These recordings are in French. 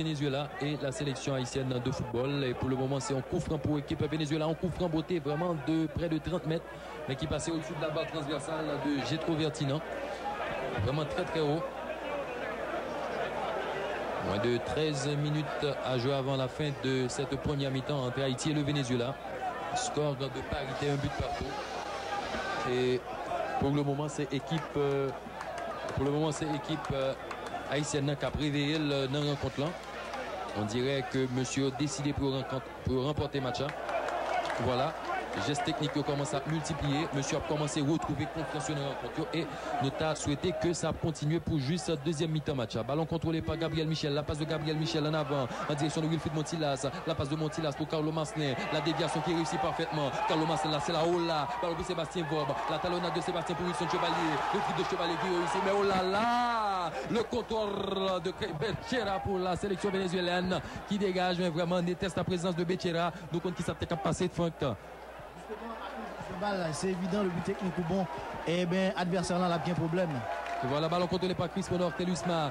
Venezuela et la sélection haïtienne de football. Et pour le moment, c'est un coup franc pour l'équipe Venezuela. Un coup franc beauté vraiment de près de 30 mètres, mais qui passait au-dessus de la barre transversale de Jetro Vertina. Vraiment très très haut. Moins de 13 minutes à jouer avant la fin de cette première mi-temps entre Haïti et le Venezuela. Score de parité, un but partout. Et pour le moment, c'est équipe haïtienne qui a préveillé dans la rencontre là. On dirait que monsieur a décidé pour remporter le match. Voilà. Les gestes techniques commencent à multiplier. Monsieur a commencé à retrouver confiance dans la rencontre. Et nous avons souhaité que ça continue pour juste deuxième mi-temps match. Ballon contrôlé par Gabriel Michel. La passe de Gabriel Michel en avant. En direction de Wilfried Montilas. La passe de Montilas pour Carlo Massenet. La déviation qui réussit parfaitement. Carlo Massenet là, c'est la haut là. Ballon pour Sébastien Vob. La talonnade de Sébastien pour Wilson Chevalier. Le triple de Chevalier qui réussit. Mais oh là là! Le contour de Becerra pour la sélection vénézuélienne qui dégage. Mais vraiment déteste la présence de Becerra. Donc on qui s'est passé de Franck. C'est évident, le but technique ou bon, et bien adversaire là, il a bien problème. Et voilà, ballon contrôlé par Chris Monor, Telusma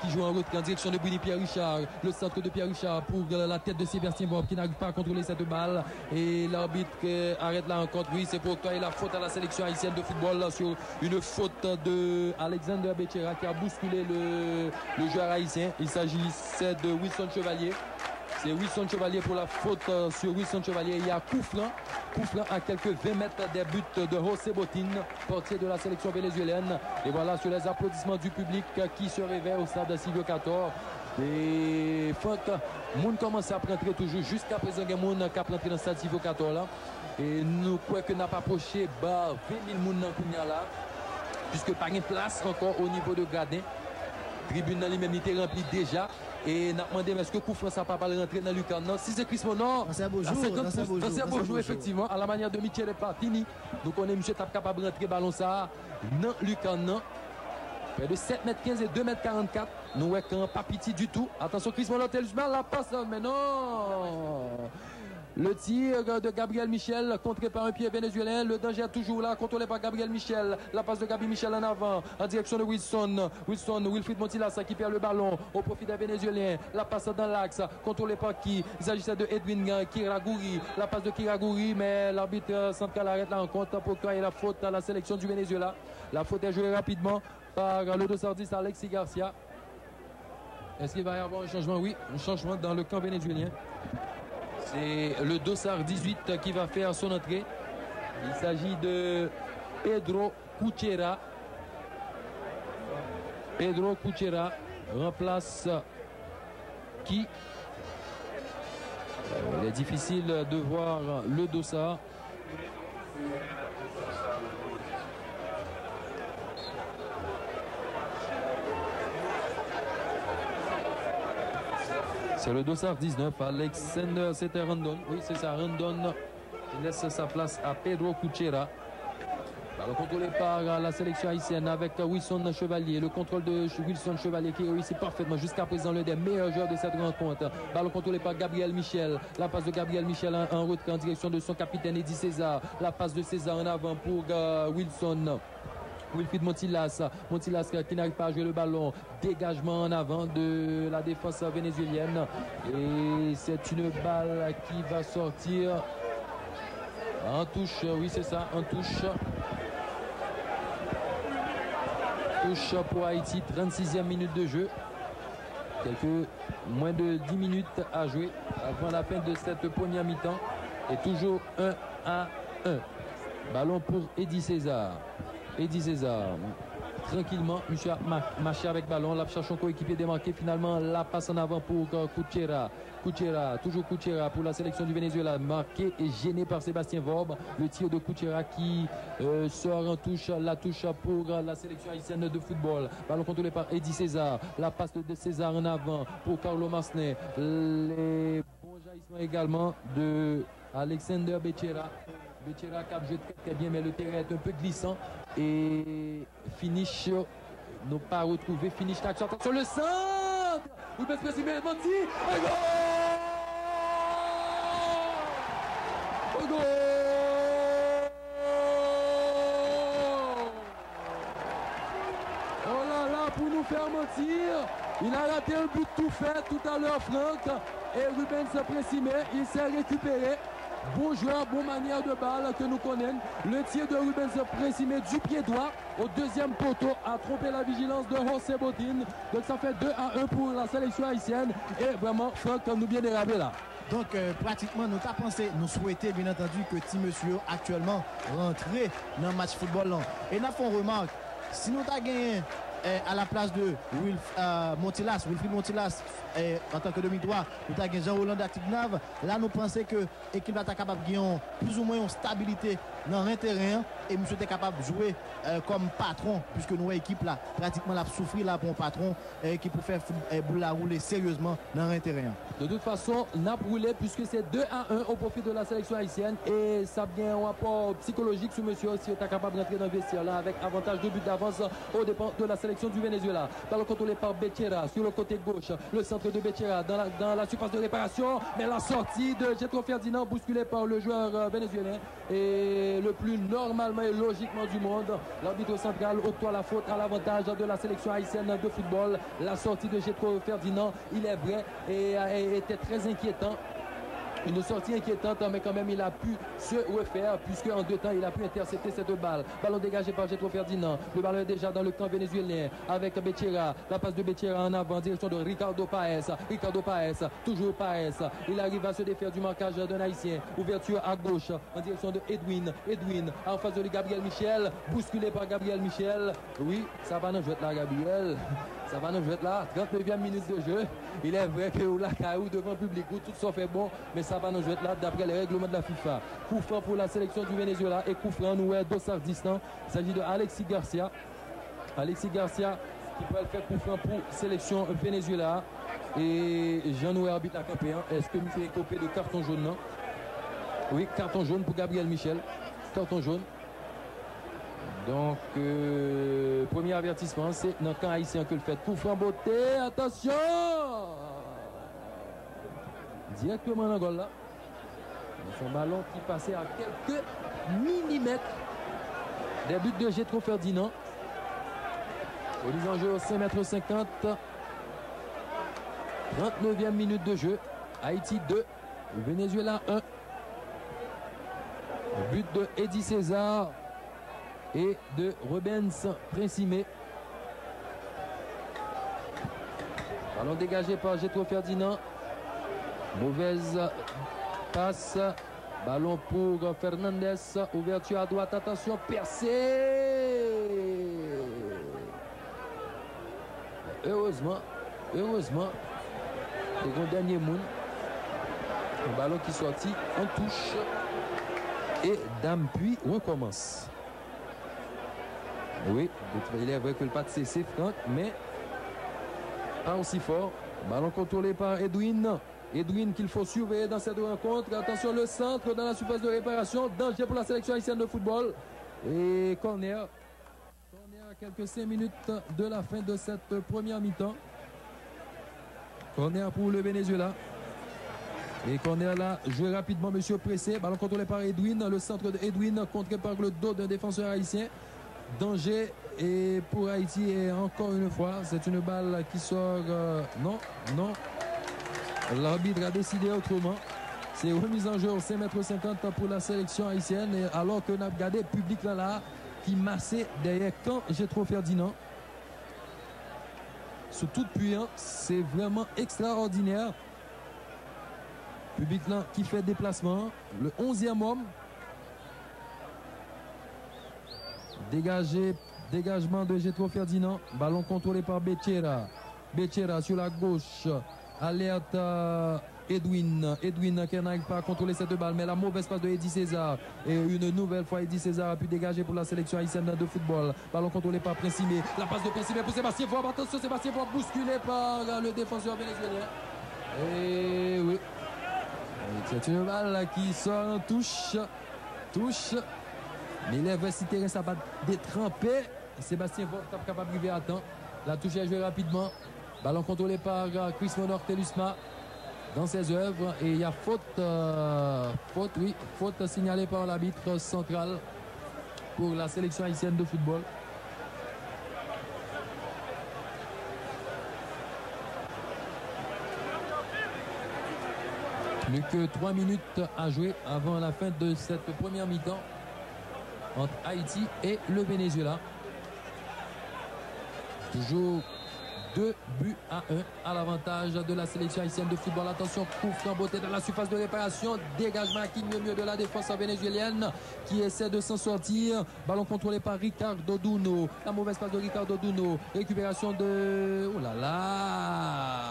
qui joue en retrait en direction de Bruni Pierre Richard. Le centre de Pierre Richard pour la tête de Sébastien Bob qui n'arrive pas à contrôler cette balle. Et l'arbitre arrête la rencontre. Oui, c'est pour toi et la faute à la sélection haïtienne de football là, sur une faute de Alexander Becerra qui a bousculé le joueur haïtien. Il s'agissait de Wilson Chevalier. C'est Wilson Chevalier pour la faute sur Wilson Chevalier. Il y a coup franc à quelques 20 mètres des buts de José Botin, portier de la sélection vénézuélienne. Et voilà sur les applaudissements du public qui se réveille au stade de Silvio Cator. Et Franck, Moun commence à rentrer toujours jusqu'à présent. Moun qui a rentré dans le stade Silvio Cator là. Et nous croyons que n'a pas approché 20 000 moun dans le là. Puisque pas de place encore au niveau de gradin. Tribune dans lui-même était remplie déjà. Et n'a demandé est-ce que coup franc ça pas rentrer dans Lucarne. Si c'est Chris Monor, c'est un beau jour effectivement à la manière de Michele Platini. Donc on est monsieur tape capable de rentrer ballon ça dans Lucarne. Près de 7m15 et 2m44. Nous voyons pas pitié du tout. Attention Chris Monor, la passe mais non. Le tir de Gabriel Michel contré par un pied vénézuélien. Le danger est toujours là, contrôlé par Gabriel Michel. La passe de Gabi Michel en avant, en direction de Wilson. Wilfried Montilas qui perd le ballon au profit des Vénézuéliens. La passe dans l'axe, contrôlé par qui? Il s'agissait de Edwin Kiragouri. La passe de Kiragouri, mais l'arbitre central arrête la rencontre pour qu'il y ait la faute à la sélection du Venezuela. La faute est jouée rapidement par le dossardiste Alexis Garcia. Est-ce qu'il va y avoir un changement? Oui, un changement dans le camp vénézuélien. C'est le dossard 18 qui va faire son entrée. Il s'agit de Pedro Cuchera. Pedro Cuchera remplace qui? Il est difficile de voir le dossard. C'est le dossard 19, Alexander, c'était Randon. Oui, c'est ça, Randon qui laisse sa place à Pedro Cuchera. Ballon contrôlé par la sélection haïtienne avec Wilson Chevalier. Le contrôle de Wilson Chevalier qui réussit parfaitement jusqu'à présent l'un des meilleurs joueurs de cette rencontre. Ballon contrôlé par Gabriel Michel. La passe de Gabriel Michel en retrait en direction de son capitaine Eddie César. La passe de César en avant pour Wilson. Wilfried Montilas qui n'arrive pas à jouer le ballon. Dégagement en avant de la défense vénézuélienne. Et c'est une balle qui va sortir en touche. Oui, c'est ça, en touche. Touche pour Haïti, 36e minute de jeu. Moins de 10 minutes à jouer avant la fin de cette première mi-temps. Et toujours 1-1. Ballon pour Eddie César. Tranquillement, monsieur a marché avec ballon. La cherche son coéquipier démarqué. Finalement, la passe en avant pour Cuchera. Toujours Cuchera pour la sélection du Venezuela. Marqué et gêné par Sébastien Vorbe. Le tir de Cuchera qui sort en touche. La touche pour la sélection haïtienne de football. Ballon contrôlé par Eddie César. La passe de César en avant pour Carlo Massenet. Les bons jaillissements également de Alexander Becerra. Becerra qui a joué très bien, mais le terrain est un peu glissant. Et finish, n'ont pas retrouvé. Finish d'action. Attention, le centre! Il peut se précimer, Monti! Un goal! Un goal! Oh là là, pour nous faire mentir! Il a raté un but tout fait tout à l'heure, Franck. Et Rubens Précimé, il s'est récupéré. Bon joueur, bonne manière de balle que nous connaissons. Le tir de Rubens Précimé du pied droit au deuxième poteau a trompé la vigilance de José Botin. Donc ça fait 2-1 pour la sélection haïtienne. Et vraiment, Franck, nous bien dérapé là. Donc pratiquement nous avons pensé, nous souhaitons bien entendu que Tim Monsieur actuellement rentré dans le match football là. Et nous avons remarque, si nous avons gagné à la place de Wilfried Montilas en tant que demi-droit, nous avons gagné Jean-Roland Actignav. Là nous pensons que l'équipe est capable de gagner plus ou moins une stabilité dans le terrain et monsieur est capable de jouer comme patron puisque nous équipe là pratiquement la souffrir là pour un patron qui peut faire boule à rouler sérieusement dans le terrain. De toute façon, n'a roulé puisque c'est 2-1 au profit de la sélection haïtienne et ça a bien un rapport psychologique sur monsieur si il est capable de rentrer dans le vestiaire là avec avantage de but d'avance au dépend de la sélection du Venezuela. Ballon contrôlé par Becerra sur le côté gauche, le centre de Becerra dans la surface de réparation, mais la sortie de Jetro Ferdinand bousculée par le joueur vénézuélien et le plus normalement et logiquement du monde. L'arbitre central octroie la faute à l'avantage de la sélection haïtienne de football. La sortie de Jetro Ferdinand, il est vrai, et était très inquiétant. Une sortie inquiétante, mais quand même il a pu se refaire puisque en 2 temps il a pu intercepter cette balle. Ballon dégagé par Jetro Ferdinand. Le ballon est déjà dans le camp vénézuélien avec Becerra. La passe de Becerra en avant, direction de Ricardo Paez. Ricardo Paez, toujours Paez. Il arrive à se défaire du marquage d'un Haïtien. Ouverture à gauche en direction de Edwin. Edwin en face de lui, Gabriel Michel. Bousculé par Gabriel Michel. Oui, ça va nous jouer là, Gabriel. Ça va nous jouer là. 39e minute de jeu. Il est vrai que la caillou devant le public, tout ça fait bon, mais ça va nous jouer là d'après les règlements de la FIFA. Coup franc pour la sélection du Venezuela et coup franc nous est Dossard distant. Il s'agit de Alexis Garcia. Alexis Garcia qui pourrait le faire coup franc pour sélection Venezuela. Et Jean-Noué arbitre à campé. Est-ce que nous fait copé de carton jaune? Non. Oui, carton jaune pour Gabriel Michel. Carton jaune. Donc, premier avertissement, c'est notre camp haïtien que le fait. Coup franc beauté, attention! Directement dans le goal là. Son ballon qui passait à quelques millimètres des buts de Jetro Ferdinand. Au mise en jeu 5,50 m. 39e minute de jeu. Haïti 2, Venezuela 1. But de Eddie César et de Rubens Précimé. Ballon dégagé par Jetro Ferdinand. Mauvaise passe. Ballon pour Fernandez. Ouverture à droite. Attention, percé. Heureusement. C'est le dernier monde. Un ballon qui sortit en touche. Et Dampuis recommence. Oui, il est vrai que le pas de cessé, Franck, mais pas aussi fort. Ballon contrôlé par Edwin. Edwin qu'il faut surveiller dans cette rencontre. Attention, le centre dans la surface de réparation. Danger pour la sélection haïtienne de football. Et corner. Corner à quelques 5 minutes de la fin de cette première mi-temps. Corner pour le Venezuela. Et corner là, joué rapidement, monsieur Pressé. Ballon contrôlé par Edwin. Le centre de Edwin contré par le dos d'un défenseur haïtien. Danger et pour Haïti et encore une fois c'est une balle qui sort non l'arbitre a décidé autrement. C'est remise en jeu au 5,50 m pour la sélection haïtienne et alors que nous avons regardé le public là qui massait derrière quand Jetro Ferdinand sous toute puissance. C'est vraiment extraordinaire. Public là qui fait déplacement, le 11e homme. Dégagement de Jetro Ferdinand. Ballon contrôlé par Becerra. Becerra sur la gauche. Alerte Edwin. Edwin qui n'arrive pas à contrôler cette balle. Mais la mauvaise passe de Eddie César. Et une nouvelle fois, Eddie César a pu dégager pour la sélection haïtienne de football. Ballon contrôlé par Précimé. La passe de Précimé pour Sébastien Faure. Attention, Sébastien Faure bousculé par le défenseur vénézuélien. Et oui. C'est une balle qui sort en touche. Mais il est vrai si terrain ça va détremper. Sébastien Faure est capable d'arriver à temps. La touche est jouée rapidement. Ballon contrôlé par Chris Monor Telusma dans ses œuvres. Et il y a faute signalée par l'arbitre central pour la sélection haïtienne de football. Plus que 3 minutes à jouer avant la fin de cette première mi-temps entre Haïti et le Venezuela. Toujours 2 buts à 1 à l'avantage de la sélection haïtienne de football. Attention, coup franc beauté dans la surface de réparation. Dégagement qui mieux de la défense vénézuélienne qui essaie de s'en sortir. Ballon contrôlé par Ricardo Duno. La mauvaise passe de Ricardo Duno. Récupération de... Oh là là!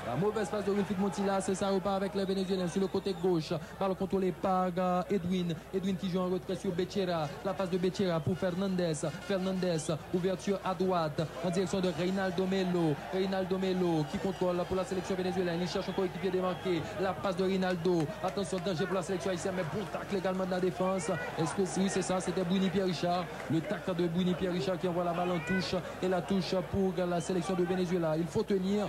La mauvaise passe de Wilfried Montilla, c'est ça repart avec les Vénézuéliens sur le côté gauche. Ballon contrôlé par Edwin. Edwin qui joue en retrait sur Becerra. La passe de Becerra pour Fernandez. Fernandez, ouverture à droite en direction de Reynaldo Melo. Reynaldo Melo qui contrôle pour la sélection vénézuélienne. Il cherche un coéquipier démarqué. La passe de Reynaldo. Attention, danger pour la sélection haïtienne, mais bon tacle également de la défense. Est-ce que oui, c'est ça, c'était Bouni Pierre-Richard. Le tacle de Bouni Pierre-Richard qui envoie la balle en touche. Et la touche pour la sélection de Venezuela. Il faut tenir.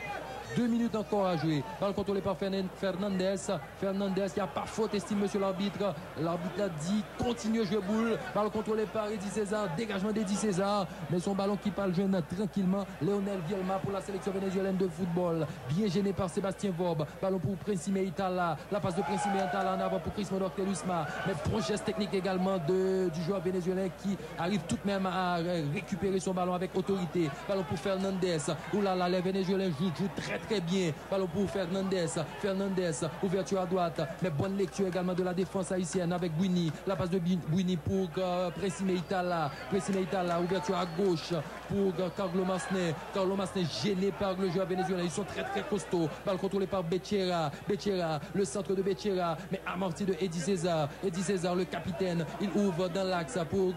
2 minutes encore à jouer. Balle contrôlée par Fernandez. Fernandez qui a pas faute, estime monsieur l'arbitre. L'arbitre a dit continue à jouer boule. Balle contrôlée par Eddie César. Dégagement d'Eddie César. Mais son ballon qui parle jeune tranquillement. Léonel Vielma pour la sélection vénézuélienne de football. Bien gêné par Sébastien Vorbe. Ballon pour Princime Itala. La passe de Princime Itala en avant pour Crismon Ortelusma. Mais bon geste technique également du joueur vénézuélien qui arrive tout de même à récupérer son ballon avec autorité. Ballon pour Fernandez. Oulala, les Vénézuéliens jouent très bien. Ballon pour Fernandez. Fernandez, ouverture à droite. Mais bonne lecture également de la défense haïtienne avec Bouini. La passe de Bouini pour Princime Itala. Princime Itala, ouverture à gauche pour Carlo Masné. Carlo Masné gêné par le joueur vénézuélien. Ils sont très costauds. Balle contrôlée par Becerra. Becerra, le centre de Becerra. Mais amorti de Eddie César. Eddie César, le capitaine. Il ouvre dans l'axe pour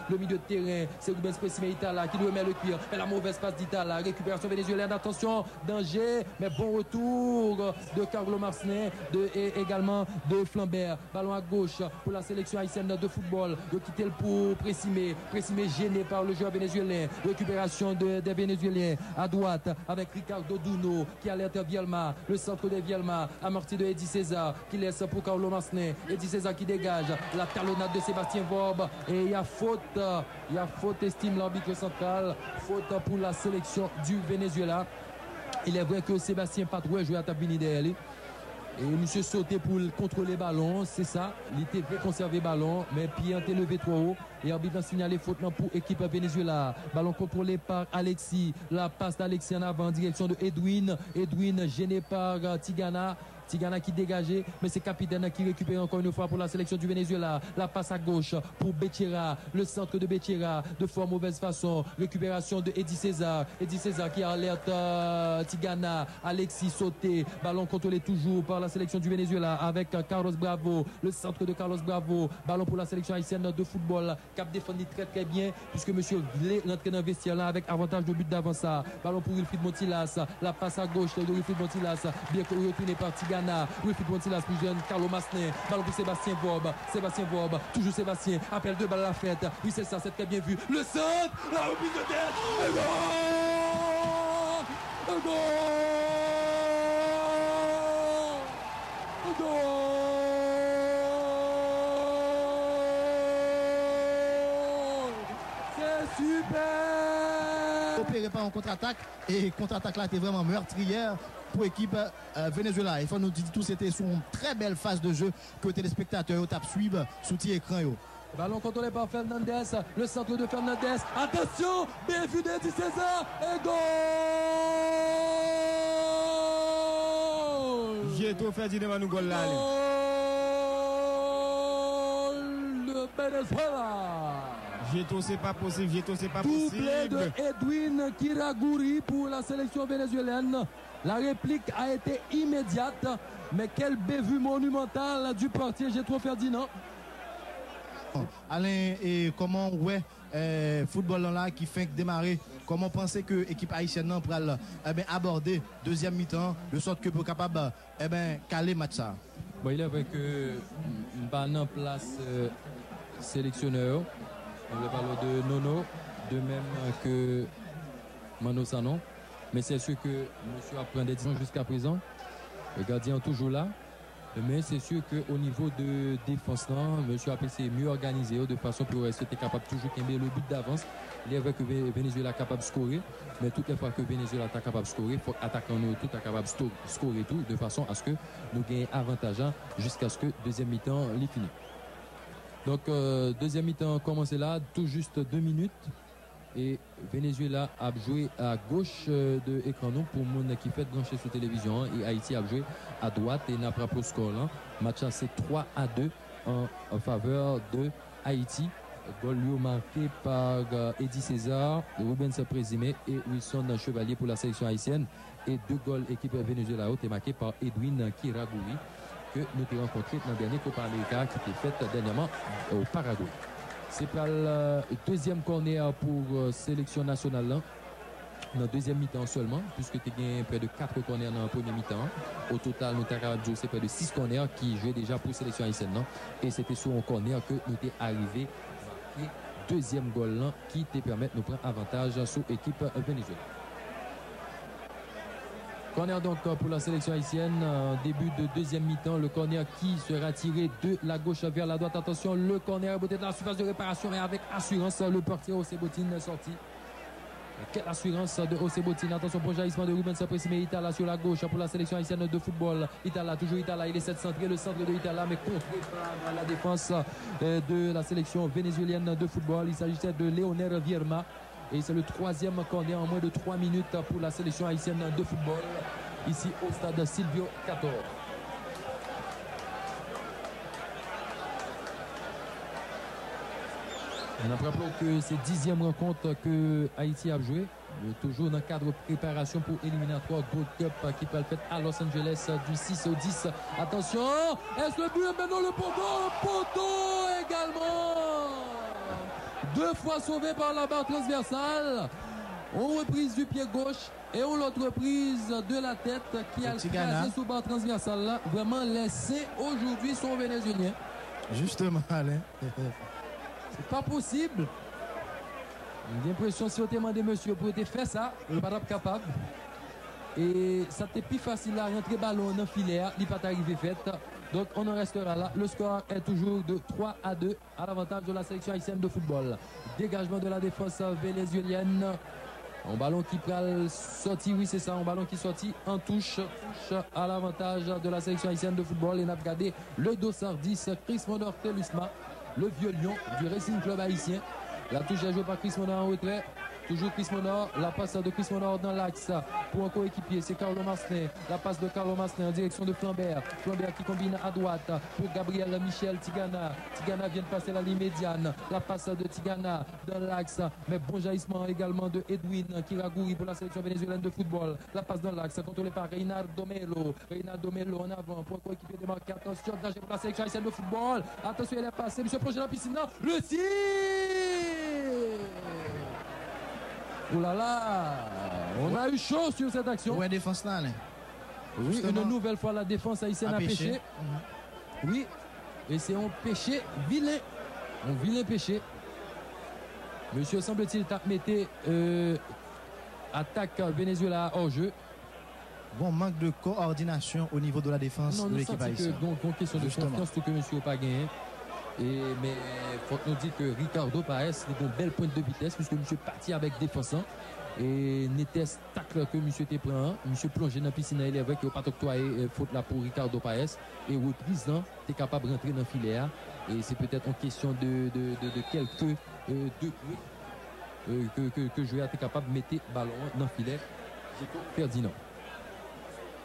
le milieu de terrain. C'est Rubens Princime Itala qui lui met le cuir. Mais la mauvaise passe d'Itala. Récupération vénézuélienne. Attention, danger. Mais bon retour de Carlo Masné et également de Flambert. Ballon à gauche pour la sélection haïtienne de football. De quitter le pour Princime. Princime gêné par le joueur vénézuélien. Récupération des Vénézuéliens à droite avec Ricardo Duno qui alerte Vielma. Le centre de Vielma amorti de Eddie César qui laisse pour Carlo Masné. Eddie César qui dégage. La talonnade de Sébastien Vorbe. Et il y a faute. Il y a faute, estime l'arbitre central. Faute pour la sélection du Venezuela. Il est vrai que Sébastien Patrouet jouait à Tabini derrière. Et monsieur sauté pour contrôler le ballon, c'est ça. Il était fait conserver le ballon, mais pied était levé trop haut. Et arbitre a signalé faute pour l'équipe Venezuela. Ballon contrôlé par Alexis. La passe d'Alexis en avant en direction de Edwin. Edwin gêné par Tigana. Tigana qui dégageait, mais c'est Capitaine qui récupère encore une fois pour la sélection du Venezuela. La passe à gauche pour Becerra, le centre de Becerra de fort mauvaise façon. Récupération de Eddie César. Eddie César qui alerte Tigana. Alexis sauté. Ballon contrôlé toujours par la sélection du Venezuela avec Carlos Bravo. Le centre de Carlos Bravo. Ballon pour la sélection haïtienne de football. Cap défendu très bien puisque monsieur Vlé l'entraîneur dans le vestiaire là avec avantage de but d'avant ça. Ballon pour Wilfried Montillas. La passe à gauche de Wilfried Montillas. Bien retourné par Tigana. Wilfried Montillas plus jeune, Carlo Masné. Ballon pour Sébastien Vorbe. Sébastien Vorbe, toujours Sébastien. Appelle 2 balles à la fête. Oui, c'est ça, c'est très bien vu. Le centre, la reprise de tête. Et goal! Un goal! Un goal! C'est super! Opéré par un contre-attaque. Et contre-attaque là était vraiment meurtrière pour l'équipe Venezuela. Il faut nous dire tout, c'était sur une très belle phase de jeu que les téléspectateurs tapent suivre sous écran. Ballon contrôlé par Fernandez, le centre de Fernandez. Attention, bien vu d'Eddie César et goal! J'ai tout fait dire nous goal là. De Venezuela. Jeto, c'est pas possible. Jeto, c'est pas possible. Doublé de Edwin Kiragouri pour la sélection vénézuélienne. La réplique a été immédiate. Mais quelle bévue monumentale du portier Jetro Ferdinand. Alain, et comment football là qui fait démarrer, comment penser que l'équipe haïtienne pourra aborder deuxième mi-temps de sorte que pour capable caler match ça. Bon, il est vrai que nous en place sélectionneur. On parle de Nono, de même que Mano Sanon. Mais c'est sûr que monsieur a pris des décisions jusqu'à présent. Le gardien est toujours là. Mais c'est sûr qu'au niveau de défense, M. APC est mieux organisé de façon pour rester capable toujours d'aimer le but d'avance. Il est vrai que Venezuela est capable de scorer, mais toutes les fois que Venezuela est capable de scorer, il faut attaquer nous tout, est capable de scorer tout, de façon à ce que nous gagnions avantage jusqu'à ce que deuxième mi-temps l'ait fini. Donc deuxième mi-temps commencé là, tout juste 2 minutes. Et Venezuela a joué à gauche de l'écran pour le monde qui fait brancher sur télévision. Et Haïti a joué à droite et n'a pas pour score là. Match c'est 3-2 en faveur de Haïti. Goal lui marqué par Eddie César, Rubens Présumé et Wilson Chevalier pour la sélection haïtienne. Et 2 goals équipe Venezuela est marqué par Edwin Kiragoui que nous avons rencontré dans le dernier Copa América qui était fait dernièrement au Paraguay. C'est pas le deuxième corner pour sélection nationale là, dans le deuxième mi-temps seulement, puisque tu as gagné près de 4 corners dans le premier mi-temps. Au total, nous avons c'est près de 6 corners qui jouaient déjà pour sélection haïtienne. Et c'était sur un corner que nous sommes arrivés à marquer deuxième goal là, qui te permet de nous prendre avantage sur l'équipe Venezuela. Corner donc pour la sélection haïtienne, début de deuxième mi-temps, le corner qui sera tiré de la gauche vers la droite. Attention, le corner beauté de la surface de réparation et avec assurance, le portier Osebotine est sorti. Quelle assurance de Osebotine. Attention pour jaillissement de Rubens Présumé Itala sur la gauche pour la sélection haïtienne de football. Itala, toujours Itala, il essaie de centrer le centre de Itala, mais contré par la défense de la sélection vénézuélienne de football. Il s'agissait de Léonel Vierma. Et c'est le 3e corner en moins de 3 minutes pour la sélection haïtienne de football, ici au stade Silvio 14. On a rappelé que c'est 10e rencontre que Haïti a joué, toujours dans le cadre de préparation pour éliminatoire Gold Cup qui peut être fait à Los Angeles du 6 au 10. Attention, est-ce le but? Maintenant le poteau également. 2 fois sauvé par la barre transversale. On reprise du pied gauche et on l'autre reprise de la tête qui a crasé sous barre transversale là. Vraiment laissé aujourd'hui son Vénézuélien. Justement, Alain. C'est pas possible. J'ai l'impression si on te demandé monsieur pour te faire ça, il n'est pas capable. Et ça t'est plus facile à rentrer ballon dans le filet, il n'est pas arrivé fait. Donc on en restera là. Le score est toujours de 3-2 à l'avantage de la sélection haïtienne de football. Dégagement de la défense vénézuélienne. Un ballon qui peut sortir, oui c'est ça, un ballon qui sortit en touche à l'avantage de la sélection haïtienne de football. Et on a regardé le dossard 10, Chris Monor Telusma, le vieux lion du Racing Club haïtien. La touche est jouée par Chris Monor en retrait. Toujours Chris Monor, la passe de Chris Monor dans l'axe pour un coéquipier, c'est Carlo Massenet. La passe de Carlo Massenet en direction de Flambert. Flambert qui combine à droite pour Gabriel Michel Tigana. Tigana vient de passer la ligne médiane. La passe de Tigana dans l'axe, mais bon jaillissement également de Edwin Kiragoui pour la sélection vénézuélienne de football. La passe dans l'axe, contrôlée par Reynaldo Melo. Reynaldo Melo en avant pour un coéquipier démarqué. Attention, danger pour la sélection haïtienne de football. Attention, elle est passée. Monsieur plongé dans la piscine. Non, le tir! Oh là là, on a eu chaud sur cette action. Ouais, défense là. Oui, une nouvelle fois la défense haïtienne a péché. Oui, et c'est un péché vilain. Un vilain péché. Monsieur semble-t-il mettait attaque Venezuela hors jeu. Bon manque de coordination au niveau de la défense de l'équipe haïtienne. Donc question de confiance tout que monsieur n'a pas gagné. Mais il faut nous dire que Ricardo Paes est une belle pointe de vitesse puisque monsieur est parti avec défenseur et n'était tacle que monsieur était prend, monsieur plongé dans la piscine, il est vrai qu'il n'a pas octroyé faute là pour Ricardo Paes et reprise là, tu es capable de rentrer dans le filet et c'est peut-être une question de quelques que joueur est capable de mettre ballon dans le filet. Ferdinand.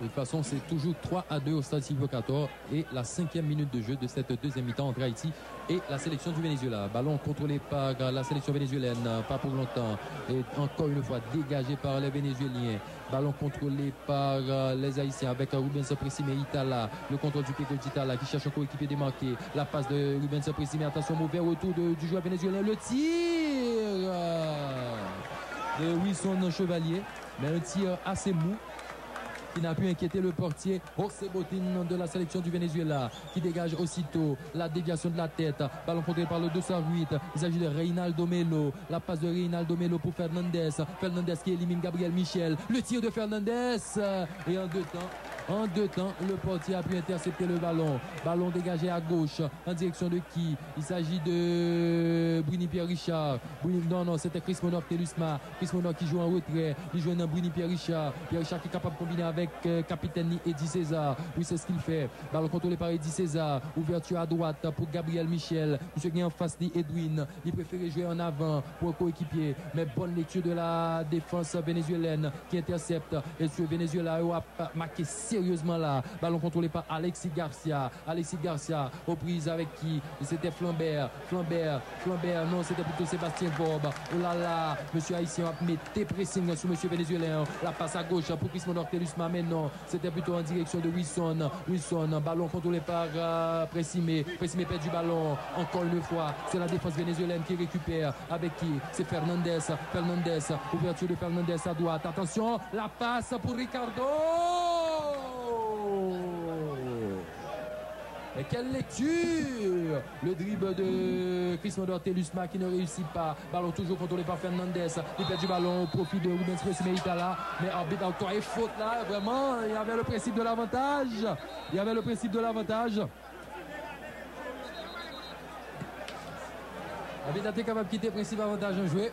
De toute façon, c'est toujours 3-2 au stade Silvio 14 et la 5e minute de jeu de cette deuxième mi-temps entre Haïti et la sélection du Venezuela. Ballon contrôlé par la sélection vénézuélienne, pas pour longtemps. Et encore une fois, dégagé par les Vénézuéliens. Ballon contrôlé par les Haïtiens avec Rubens Présumé Itala. Le contrôle du pied d'Itala qui cherche un coéquipier démarqué. La passe de Rubens Présumé. Attention, mauvais retour du joueur vénézuélien. Le tir de Wilson Chevalier. Mais un tir assez mou, qui n'a pu inquiéter le portier Osebotine de la sélection du Venezuela, qui dégage aussitôt la déviation de la tête. Ballon contrôlé par le 208. Il s'agit de Reynaldo Melo. La passe de Reynaldo Melo pour Fernandez. Fernandez qui élimine Gabriel Michel. Le tir de Fernandez. Et en 2 temps, En deux temps, le portier a pu intercepter le ballon. Ballon dégagé à gauche. En direction de qui? Il s'agit de Bruni Pierre Richard. Non, c'était Chris Monor Telusma. Chris Monor qui joue en retrait. Il joue dans Bruni Pierre Richard. Pierre Richard qui est capable de combiner avec capitaine Eddie César. Oui, c'est ce qu'il fait. Ballon contrôlé par Eddie César. Ouverture à droite pour Gabriel Michel. Monsieur qui est en face d'Edwin. Il préférait jouer en avant pour un coéquipier. Mais bonne lecture de la défense vénézuélienne qui intercepte. Et ce Venezuela a marqué sérieusement là. Ballon contrôlé par Alexis Garcia. Alexis Garcia aux prises avec qui? C'était Flambert. Non, c'était plutôt Sébastien Vorbe. Oh là là, monsieur Haïtien a mis pressing sur monsieur vénézuélien. La passe à gauche pour Chris Monor Telusma. Mais non, c'était plutôt en direction de Wilson. Ballon contrôlé par Pressimé. Pressimé perd du ballon. Encore une fois, c'est la défense vénézuélienne qui récupère. Avec qui? C'est Fernandez. Ouverture de Fernandez à droite. Attention, la passe pour Ricardo. Et quelle lecture! Le dribble de Chris Monor Telusma qui ne réussit pas. Ballon toujours contrôlé par Fernandez. Il perd du ballon au profit de Rubens Pressimé Itala. Mais arbitre encore est faute là. Vraiment, il y avait le principe de l'avantage. Arbitre était capable de quitter le principe d'avantage en joué.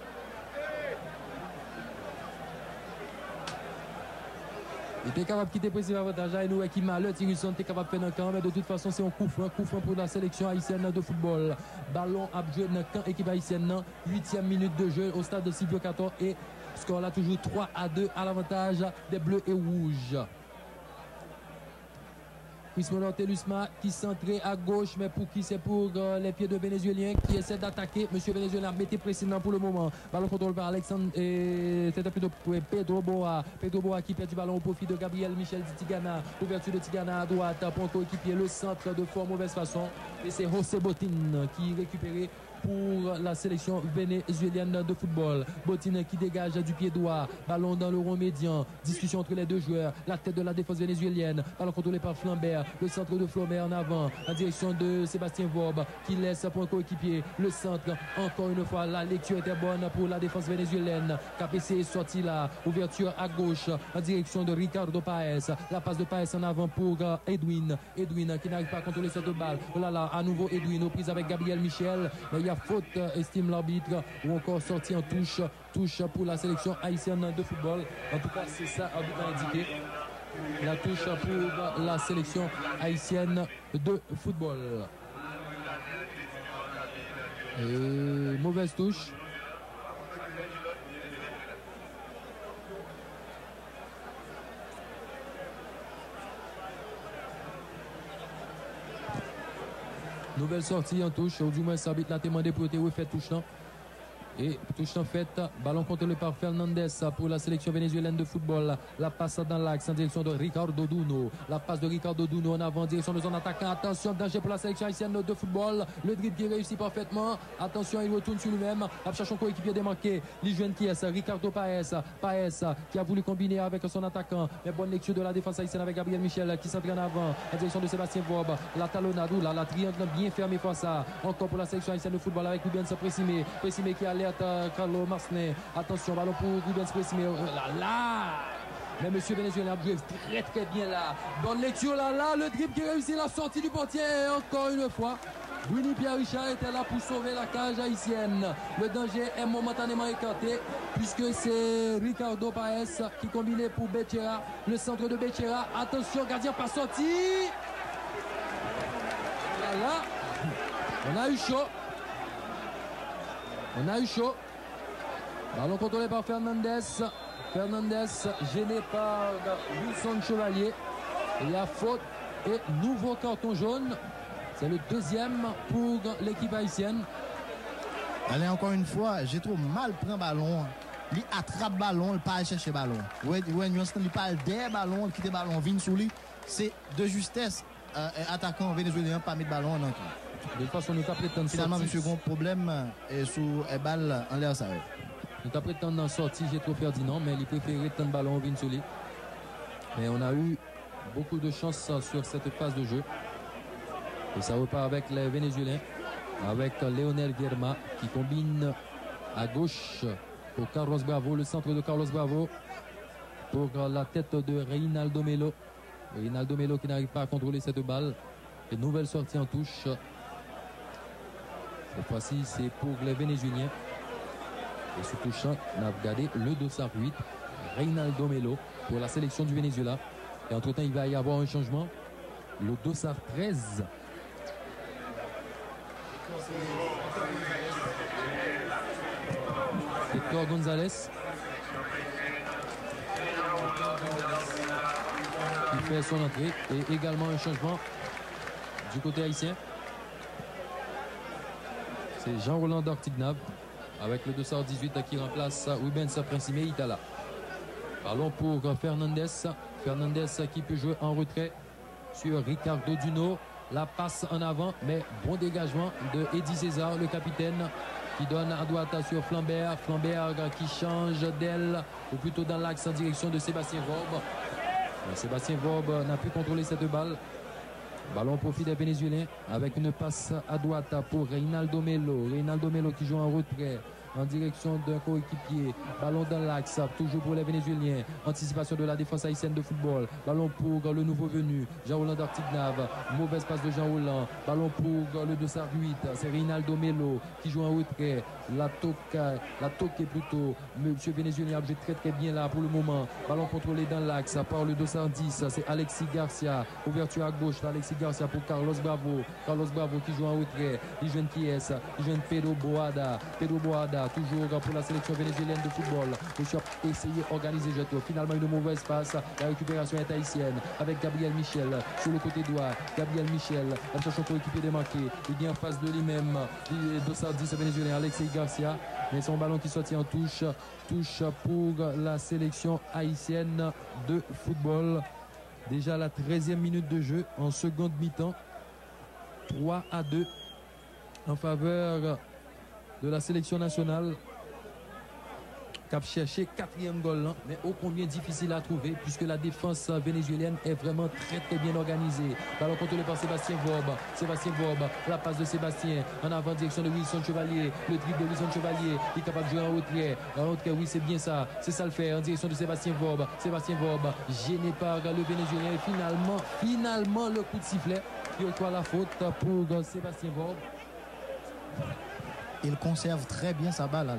Il était capable de quitter le principe d'avantage. Et nous, qui malheur, Tirisson était capable de faire un camp. Mais de toute façon, c'est un coup franc pour la sélection haïtienne de football. Ballon à jouer dans le camp équipe haïtienne. 8e minute de jeu au stade de Silvio 14. Et score là toujours 3-2 à l'avantage des Bleus et Rouges. Chris Monor Telusma qui centré à gauche, mais pour qui? C'est pour les pieds de Vénézuélien qui essaie d'attaquer. Monsieur Vénézuélien mettez précisément pour le moment. Ballon contrôlé par Alexandre et c'était plutôt pour Pedro Boa. Pedro Boa qui perd du ballon au profit de Gabriel Michel Tigana. Ouverture de Tigana à droite pour un coéquipier. Le centre de fort mauvaise façon. Et c'est José Botin qui récupéré pour la sélection vénézuélienne de football. Botin qui dégage du pied droit. Ballon dans le rond médian. Discussion entre les deux joueurs. La tête de la défense vénézuélienne. Ballon contrôlé par Flambert. Le centre de Flambert en avant. En direction de Sébastien Vorbe qui laisse pour un coéquipier. Le centre. Encore une fois, la lecture était bonne pour la défense vénézuélienne. KPC est sorti là. Ouverture à gauche. En direction de Ricardo Paez. La passe de Paez en avant pour Edwin. Edwin qui n'arrive pas à contrôler cette balle. Oh là là, à nouveau Edwin aux prises avec Gabriel Michel. Mais il y a faute, estime l'arbitre, ou encore sortie en touche pour la sélection haïtienne de football. En tout cas, c'est ça, l'arbitre a indiqué. La touche pour la sélection haïtienne de football. Et mauvaise touche. Nouvelle sortie en touche, ou du moins ça arbitre l'a demandé pour te refaire touche là. Et touche en fait, ballon contrôlé par Fernandez pour la sélection vénézuélienne de football. La passe dans l'axe en direction de Ricardo Duno. La passe de Ricardo Duno en avant en direction de son attaquant. Attention, danger pour la sélection haïtienne de football. Le dribble qui réussit parfaitement. Attention, il retourne sur lui-même. Il cherche son coéquipier démarqué. Les jeunes qui est Ricardo Paez. Paez qui a voulu combiner avec son attaquant. Mais bonne lecture de la défense haïtienne avec Gabriel Michel qui s'entraîne en avant en direction de Sébastien Vorbe. La talonnade, la triangle bien fermé face à. Encore pour la sélection haïtienne de football avec Rubens Pressimé. Pressimé qui alerte Carlo Marcenet. Attention, ballon pour Rubens Pressimé. Là. Mais monsieur Vénézuélien a joué très bien là. Bonne lecture là. Le dribble qui réussit la sortie du portier. Encore une fois. Bruni Pierre Richard était là pour sauver la cage haïtienne. Le danger est momentanément écarté puisque c'est Ricardo Paez qui combinait pour Becerra. Le centre de Becerra. Attention, gardien pas sorti. Là. On a eu chaud. Ballon contrôlé par Fernandez. Fernandez gêné par Wilson Chevalier. Il y a faute et nouveau carton jaune. C'est le deuxième pour l'équipe haïtienne. Allez, encore une fois, j'ai trop mal pris ballon. Il attrape ballon, il pas chercher ballon. Il parle des ballons, il quitte ballon, vient sous lui. C'est de justesse. Attaquant vénézuélien pas mis de ballon. Donc. De toute façon, nous t'apprêtons finalement, monsieur, un problème sous balle en l'air, ça va. Nous t'apprêtons d'en sortir, j'ai trop Ferdinand, mais il préférait tant de ballon, vient sous lui. Mais on a eu beaucoup de chance sur cette phase de jeu. Et ça repart avec les Vénézuéliens, avec Léonel Guerma qui combine à gauche pour Carlos Bravo, le centre de Carlos Bravo pour la tête de Reinaldo Melo. Rinaldo Melo qui n'arrive pas à contrôler cette balle. Une nouvelle sortie en touche. Cette fois-ci, c'est pour les Vénézuéliens. Et sous touchant, on a regardé le dossard 8, Rinaldo Melo pour la sélection du Venezuela. Et entre-temps, il va y avoir un changement. Le dossard 13. Hector Gonzalez. Qui fait son entrée. Et également un changement du côté haïtien. C'est Jean-Roland Dartignave avec le 218 qui remplace Rubens Principe Itala. Ballon pour Fernandez. Fernandez qui peut jouer en retrait sur Ricardo Duno. La passe en avant, mais bon dégagement de Eddie César, le capitaine, qui donne à droite sur Flambert. Flambert qui change d'aile, ou plutôt dans l'axe en direction de Sébastien Vorbe. Sébastien Vorbe n'a pu contrôler cette balle. Ballon au profit des Vénézuéliens avec une passe à droite pour Rinaldo Melo. Rinaldo Melo qui joue en retrait en direction d'un coéquipier. Ballon dans l'axe, toujours pour les Vénézuéliens. Anticipation de la défense haïtienne de football. Ballon pour le nouveau venu, Jean-Roland Dartignave. Mauvaise passe de Jean-Roland. Ballon pour le dossard 8, c'est Rinaldo Melo qui joue en retrait. La toque est plutôt. Monsieur Vénézuélien objet très bien là pour le moment. Ballon contrôlé dans l'axe par le dossard 10, c'est Alexis Garcia. Ouverture à gauche d'Alexis Garcia pour Carlos Bravo. Carlos Bravo qui joue en retrait. Il jeune qui est, il jeune Pedro Boada. Pedro Boada toujours pour la sélection vénézuélienne de football. Monsieur a essayé d'organiser le jeu. Finalement une mauvaise passe. La récupération est haïtienne avec Gabriel Michel sur le côté droit. Gabriel Michel, la cherche pour équiper des manqués. Il vient en face de lui-même. Dossard 10 vénézuélien Alexis Garcia. Mais son ballon qui sortit en touche. Touche pour la sélection haïtienne de football. Déjà la 13e minute de jeu en seconde mi-temps. 3-2 en faveur de la sélection nationale. Cap cherché 4e goal là, mais ô combien difficile à trouver puisque la défense vénézuélienne est vraiment très bien organisée. Ballon contrôlé par Sébastien Vorbe. Sébastien Vorbe, la passe de Sébastien en avant direction de Wilson Chevalier. Le dribble de Wilson Chevalier, il est capable de jouer en retrait. En retrait, oui, c'est bien ça. C'est ça le faire en direction de Sébastien Vorbe. Sébastien Vorbe, gêné par le Vénézuélien. Et finalement, le coup de sifflet qui octroie la faute pour Sébastien Vorbe. Il conserve très bien sa balle. Là.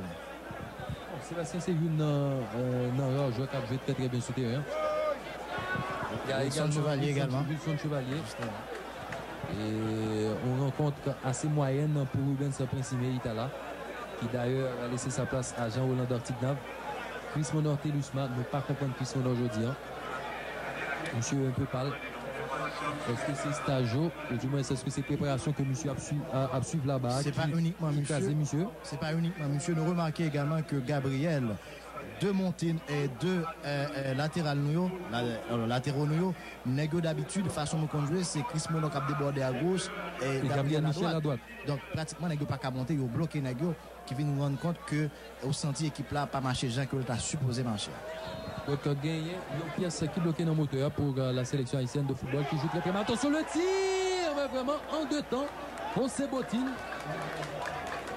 Sébastien, c'est une joueur qui a joué très bien sous terrain. Il y a Wilson Chevalier également. Wilson Chevalier. Et on rencontre assez moyenne pour Rubens Principe Itala, qui d'ailleurs a laissé sa place à Jean-Roland Dartignave. Chris Monor Telusma ne pas comprendre Chris Monor aujourd'hui. Monsieur est un peu pâle. Est-ce que c'est Stagio ou du moins est-ce que c'est préparation que monsieur a suivi là-bas? C'est pas uniquement monsieur. C'est pas uniquement monsieur. Nous remarquons également que Gabriel, deux montines et deux latéraux nouilles, négo d'habitude, façon de conduire, c'est Chris Monor qui a débordé à gauche et Gabriel Michel à droite. Donc pratiquement négo pas qu'à monter, il a bloqué négo qui vient nous rendre compte que au senti équipe là pas marché Jean que l'autre supposé marcher. Donc gagné une pièce qui bloquait dans le moteur pour la sélection haïtienne de football qui joue très bien. Attention le tir, mais vraiment en deux temps. José Botin.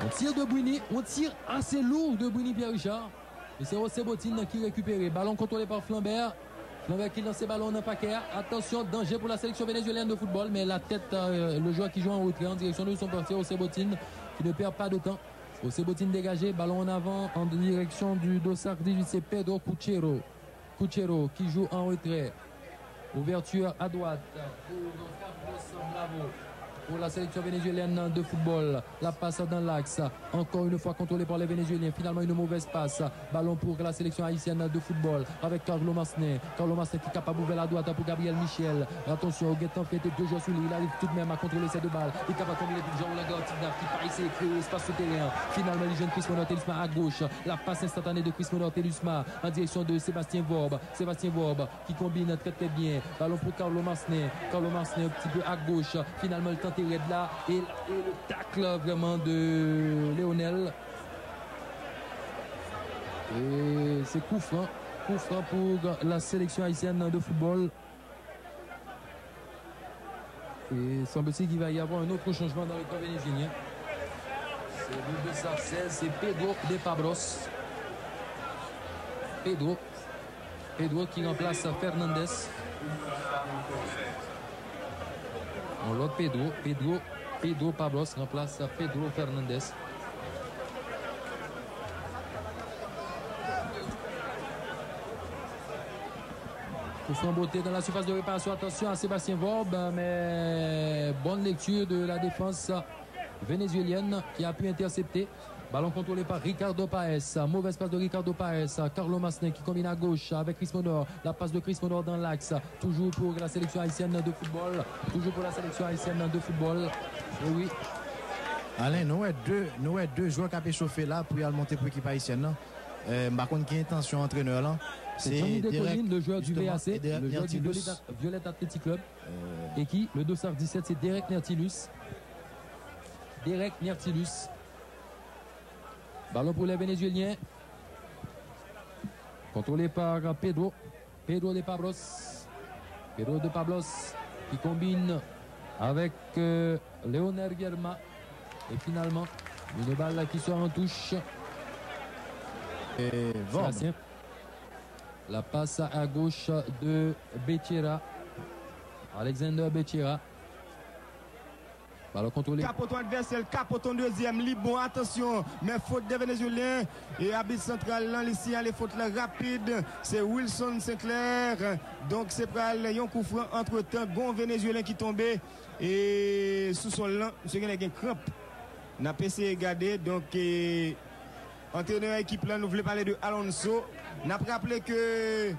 On tire de Bouini, on tire assez lourd de Bouini Pierre Richard. Et c'est José Botin qui récupère. Ballon contrôlé par Flambert. Flambert qui lance ses ballons en paquet. Attention, danger pour la sélection vénézuélienne de football. Mais la tête, le joueur qui joue en retrait en direction de son portier, José Botin, qui ne perd pas de temps. José Botin dégagé, ballon en avant en direction du dossard 18, c'est Pedro Cuchero. Cuchero qui joue en retrait. Ouverture à droite pour Carlos Bravo. Pour la sélection vénézuélienne de football, la passe dans l'axe, encore une fois contrôlée par les Vénézuéliens, finalement une mauvaise passe, ballon pour la sélection haïtienne de football avec Carlo Masné qui est capable d'ouvrir la droite pour Gabriel Michel. Attention, Guettan fait deux joueurs sous lui, il arrive tout de même à contrôler ces deux balles, il est capable de combiner pour Jean-Roland Dartignave qui paraît essayer de créer espace souterrain. Finalement les jeunes Chris Monor Telusma à gauche, la passe instantanée de Chris Monor Telusma en direction de Sébastien Vorbe. Sébastien Vorbe qui combine très bien, ballon pour Carlo Masné un petit peu à gauche, finalement le temps de là et le tacle vraiment de Léonel et c'est coup franc pour la sélection haïtienne de football et semble-t-il qu'il va y avoir un autre changement dans le camp vénézuélien. C'est le 216, c'est Pedro de Pabros. Pedro qui remplace Fernandez. L'autre Pedro Pablos remplace Pedro Fernandez. En beauté dans la surface de réparation. Attention à Sébastien Vorbe, mais bonne lecture de la défense vénézuélienne qui a pu intercepter. Ballon contrôlé par Ricardo Paes. Mauvaise passe de Ricardo Paes. Carlo Masnin qui combine à gauche avec Chris Monor. La passe de Chris Monor dans l'axe. Toujours pour la sélection haïtienne de football. Toujours pour la sélection haïtienne de football. Et oui. Alain, nous avons deux joueurs qui ont échauffé là pour y aller monter pour l'équipe haïtienne. Par contre, qui est intention entraîneur là? C'est Johnny Decolline, le joueur du VAC, le joueur du Violet Athletic Club. Et qui, le dossard 17, c'est Derek Nertilus. Ballon pour les Vénézuéliens. Contrôlé par Pedro de Pablos. Pedro de Pablos qui combine avec Leonel Guerma. Et finalement, une balle qui sort en touche. Et Sébastien. La passe à gauche de Becerra. Alexander Becerra. Ballon contrôlé. Capoton adversaire, Capoton deuxième, libre, bon, attention, mais faute des Vénézuéliens. Et arbitre central, là, ici, les fautes là, rapide, c'est Wilson Sinclair. Donc, c'est pour un coup franc entre temps, bon Vénézuélien qui tombait. Et sous son lent, monsieur Gagné une crampe. N'a pas essayé de garder, donc, entraîneur équipe là, nous voulons parler de Alonso. N'a pas rappelé que.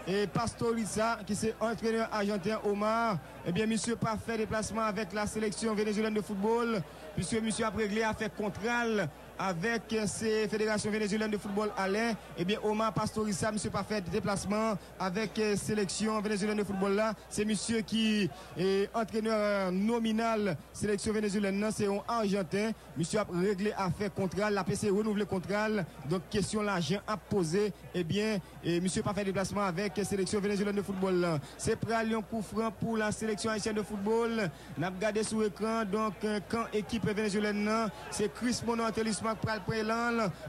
Et Pastoriza, qui c'est entraîneur argentin Omar, eh bien, monsieur pas fait déplacement avec la sélection vénézuélienne de football, puisque monsieur a réglé à faire contrôle avec ces fédérations vénézuéliennes de football Alain. Eh bien, Omar Pastoriza, monsieur pas fait déplacement avec sélection vénézuélienne de football là. C'est monsieur qui est entraîneur nominal sélection vénézuélienne, c'est un argentin. Monsieur a réglé à faire contrôle, la PC renouvelé contrôle. Donc, question l'argent à poser. Eh bien, et monsieur pas fait déplacement avec sélection vénézuélienne de football là. C'est prêt à Lyon coup franc pour la sélection haïtienne de football. N'a regardé sur écran, donc, quand équipe vénézuélienne, c'est Chris Monor-Telis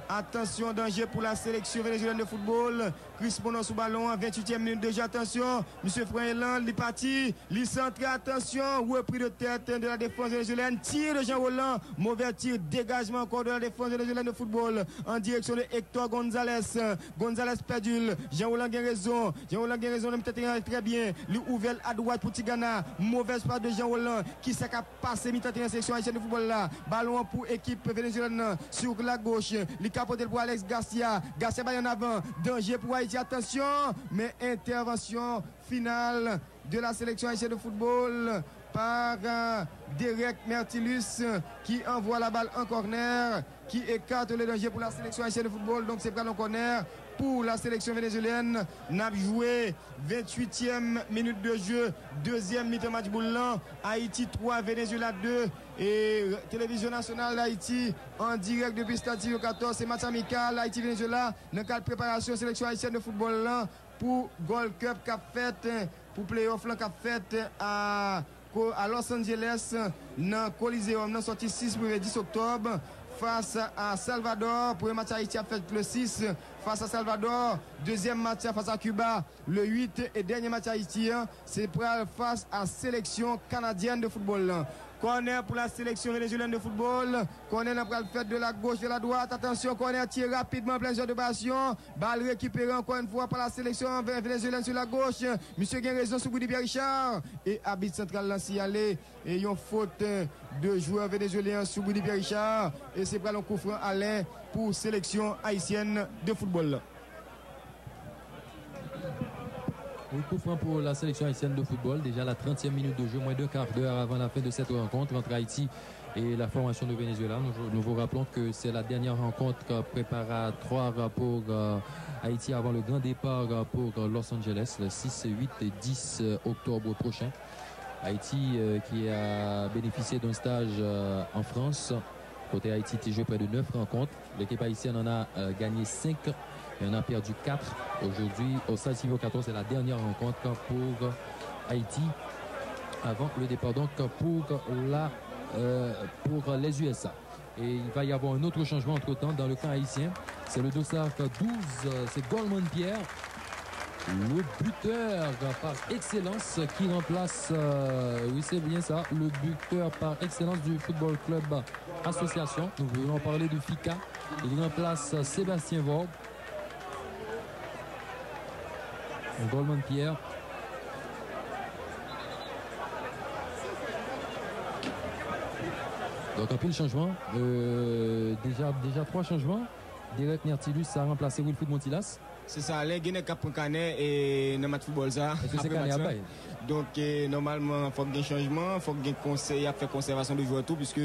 attention, danger pour la sélection vénézuélienne de football. Chris Monor sous ballon, 28e minute déjà. Attention, monsieur Froelan, il est parti. Il centre, attention, repris de tête de la défense vénézuélienne. Tir de Jean Roland, mauvais tir, dégagement encore de la défense vénézuélienne de football en direction de Hector Gonzalez. Gonzalez perdu. Jean Roland a raison. Jean Roland a raison, peut-être très bien. Il ouvert à droite pour Tigana. Mauvaise passe de Jean Roland qui s'est passé mi-temps en sélection haïtienne de football là. Ballon pour équipe vénézuélienne. Sur la gauche, les capotés pour Alex Garcia. Garcia va en avant. Danger pour Haïti. Attention. Mais intervention finale de la sélection haïtienne de football par Derek Nertilus qui envoie la balle en corner, qui écarte le danger pour la sélection haïtienne de football. Donc c'est pas le corner pour la sélection vénézuélienne. N'a joué 28e minute de jeu, deuxième mi-temps match boulant. Haïti 3, Venezuela 2. Et télévision nationale d'Haïti en direct depuis Stadio 14, c'est match amical Haïti-Venezuela dans le cadre de préparation sélection haïtienne de football là pour Gold Cup qu'a fait pour playoff là qu'a fait à Los Angeles dans Coliseum dans sortie 6 pour le 10 octobre face à Salvador. Premier match Haïti a fait le 6 face à Salvador. Deuxième match face à Cuba le 8 et dernier match haïtien c'est face à sélection canadienne de football là. Corner pour la sélection vénézuélienne de football. Corner n'a pas le fait de la gauche, de la droite. Attention, corner tiré rapidement, plein de passion. Balle récupérée encore une fois par la sélection vénézuélienne sur la gauche. Monsieur Gain raison sur Boudi Pierre Richard. Et arbitre central là s'y aller. Et une faute de joueur vénézuélien sur Boudi Pierre Richard. Et c'est pas le coup franc Alain pour sélection haïtienne de football. Un coup franc pour la sélection haïtienne de football. Déjà la 30e minute de jeu, moins d'un quart d'heure avant la fin de cette rencontre entre Haïti et la formation de Venezuela. Nous vous rappelons que c'est la dernière rencontre préparatoire pour Haïti avant le grand départ pour Los Angeles le 6, 8 et 10 octobre prochain. Haïti qui a bénéficié d'un stage en France. Côté Haïti, il joue près de 9 rencontres. L'équipe haïtienne en a gagné 5. Et on a perdu 4 aujourd'hui au Stade Silvio 14. C'est la dernière rencontre pour Haïti avant le départ donc pour les USA. Et il va y avoir un autre changement entre temps dans le camp haïtien. C'est le dossard 12, c'est Goldman Pierre Le buteur par excellence qui remplace, oui c'est bien ça, le buteur par excellence du Football Club Association. Nous voulons parler de FICA. Il remplace Sébastien Vorbe. Goldman Pierre. Donc un peu le changement. Déjà 3 changements. Derek Nertilus a remplacé Wilfried Montilas. C'est ça, les Guinéens qui ont Canet et dans le football ça. Est-ce que c'est Canet à bail? Donc normalement, il faut qu'il y ait un changement, il faut qu'il y ait un conseil à faire conservation de joueurs tout, puisque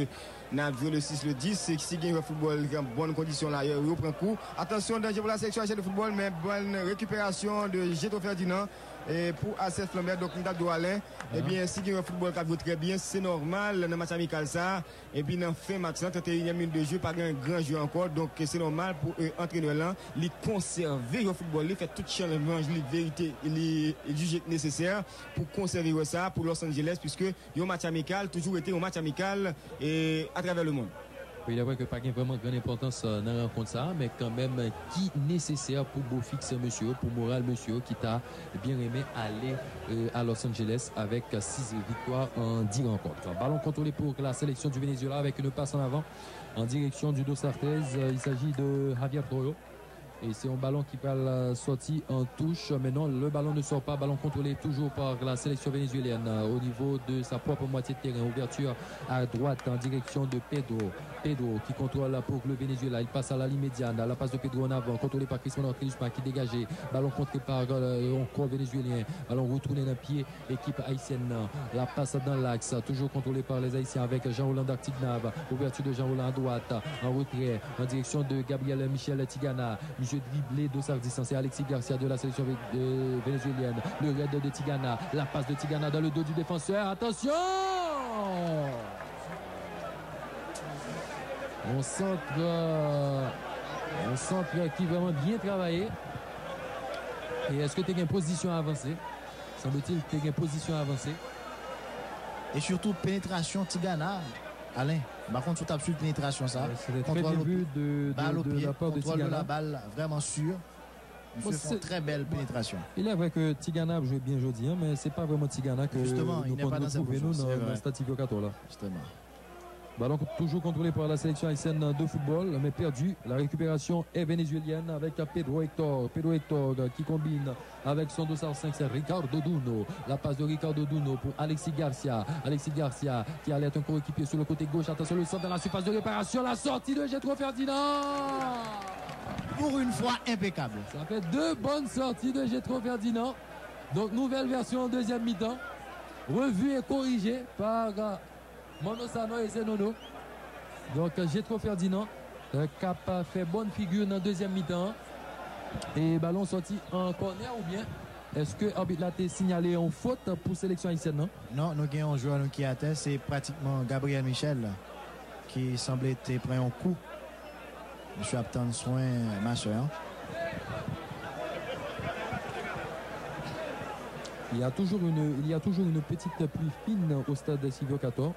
nous avons le 6, le 10, c'est si il y a un football en bonne condition là, il reprend coup. Attention, danger pour la section de football, mais bonne récupération de Géto Ferdinand. Et pour ACF Flambert, donc nous Alain, et bien si il y a un football qui joue très bien, c'est normal dans le match amical ça. Et puis dans le fin match, 31e minute de jeu, pas un grand jeu encore, donc c'est normal pour entraîneur là, il conserver le football, il fait tout challenge, les vérités, il juge nécessaire pour conserver ça pour Los Angeles, puisque il y a un match amical, toujours été un match amical et à travers le monde. Oui, il est vrai que pas vraiment grande importance dans la rencontre ça, mais quand même qui nécessaire pour beau fixe monsieur, pour moral monsieur qui t'a bien aimé aller à Los Angeles avec 6 victoires en 10 rencontres. Ballon contrôlé pour la sélection du Venezuela avec une passe en avant en direction du Dos Artes. Il s'agit de Javier Troyo. Et c'est un ballon qui va sortir en touche. Mais non, le ballon ne sort pas. Ballon contrôlé toujours par la sélection vénézuélienne au niveau de sa propre moitié de terrain. Ouverture à droite en direction de Pedro. Pedro qui contrôle pour le Venezuela. Il passe à la ligne médiane. La passe de Pedro en avant. Contrôlé par Chris Manon-Crilusma qui dégagé. Ballon contré par encore vénézuélien. Ballon retourné dans le pied. Équipe haïtienne. La passe dans l'axe. Toujours contrôlé par les Haïtiens avec Jean-Roland Dartignav. Ouverture de Jean-Roland à droite. En retrait. En direction de Gabriel Michel Tigana. Jeu dribblé d'Ossardis, c'est Alexis Garcia de la sélection vénézuélienne. Le raid de Tigana, la passe de Tigana dans le dos du défenseur. Attention! On centre qui est vraiment bien travaillé. Et est-ce que tu as une position avancée? Semble-t-il que tu as une position avancée. Et surtout pénétration Tigana. Alain, par contre, tout absolu pénétration ça. C'est très bien vu de la part de Tigana. La balle vraiment sûr. Bon, c'est une très belle pénétration. Il est vrai que Tigana a joué bien aujourd'hui, hein, mais c'est pas vraiment Tigana que justement, il n'est pas dans cette position. Dans Stativio 14 là. Justement. Ballon toujours contrôlé par la sélection haïtienne de football, mais perdu. La récupération est vénézuélienne avec Pedro Hector. Pedro Hector qui combine avec son dossard 5, c'est Ricardo Duno. La passe de Ricardo Duno pour Alexis Garcia. Alexis Garcia qui allait être un coéquipier sur le côté gauche. Attention, le centre dans la surface de réparation. La sortie de Gétro Ferdinand. Pour une fois impeccable. Ça fait 2 bonnes sorties de Gétro Ferdinand. Donc nouvelle version en deuxième mi-temps. Revue et corrigée par Monosano et Zenono. Donc Gétro Ferdinand cap fait bonne figure dans la deuxième mi-temps. Et ballon sorti en corner ou bien est-ce que l'arbitre l'a signalé en faute pour sélection haïtienne? Non, nous avons un joueur qui a été, c'est pratiquement Gabriel Michel qui semblait être pris en coup. Je suis attendre soin ma soeur. Il y a toujours une petite pluie fine au stade de Silvio 14.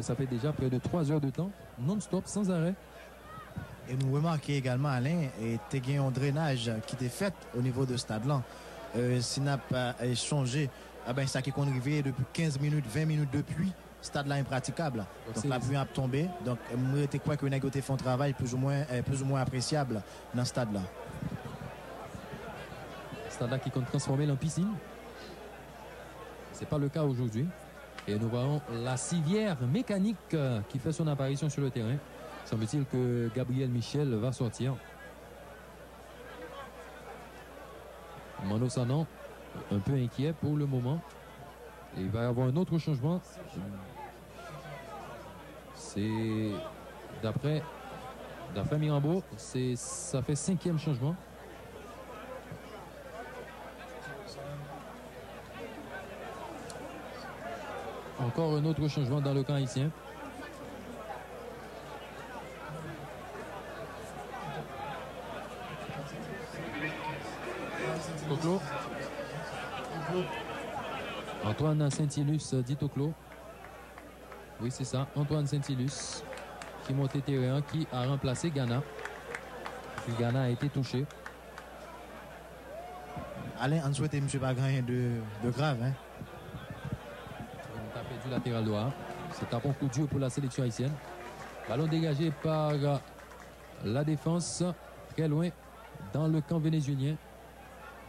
Ça fait déjà près de 3 heures de temps, non-stop, sans arrêt. Et nous remarquons également, Alain, et il y a un drainage qui était fait au niveau de ce stade-là. S'il n'a pas changé, ça qui est arrivé depuis 15 minutes, 20 minutes de pluie. Ce stade-là est impraticable. Donc la pluie a tombé. Donc je crois que nous avons fait un travail plus ou moins appréciable dans ce stade-là. Stade-là qui compte transformer en piscine. Ce n'est pas le cas aujourd'hui. Et nous voyons la civière mécanique qui fait son apparition sur le terrain. Semble-t-il que Gabriel Michel va sortir. Mano Sanon, un peu inquiet pour le moment. Et il va y avoir un autre changement. C'est d'après Mirambeau, ça fait 5e changement. Encore un autre changement dans le camp haïtien. Toclo. Antoine Saint-Ilus dit Toclo. Oui, c'est ça. Antoine Saint-Ilus qui monte terrain, qui a remplacé Ghana. Ghana a été touché. Alain, on souhaite M. pas rien de grave. Hein? On a perdu latéral droit. C'est un bon coup dur pour la sélection haïtienne. Ballon dégagé par la défense, très loin dans le camp vénézuélien.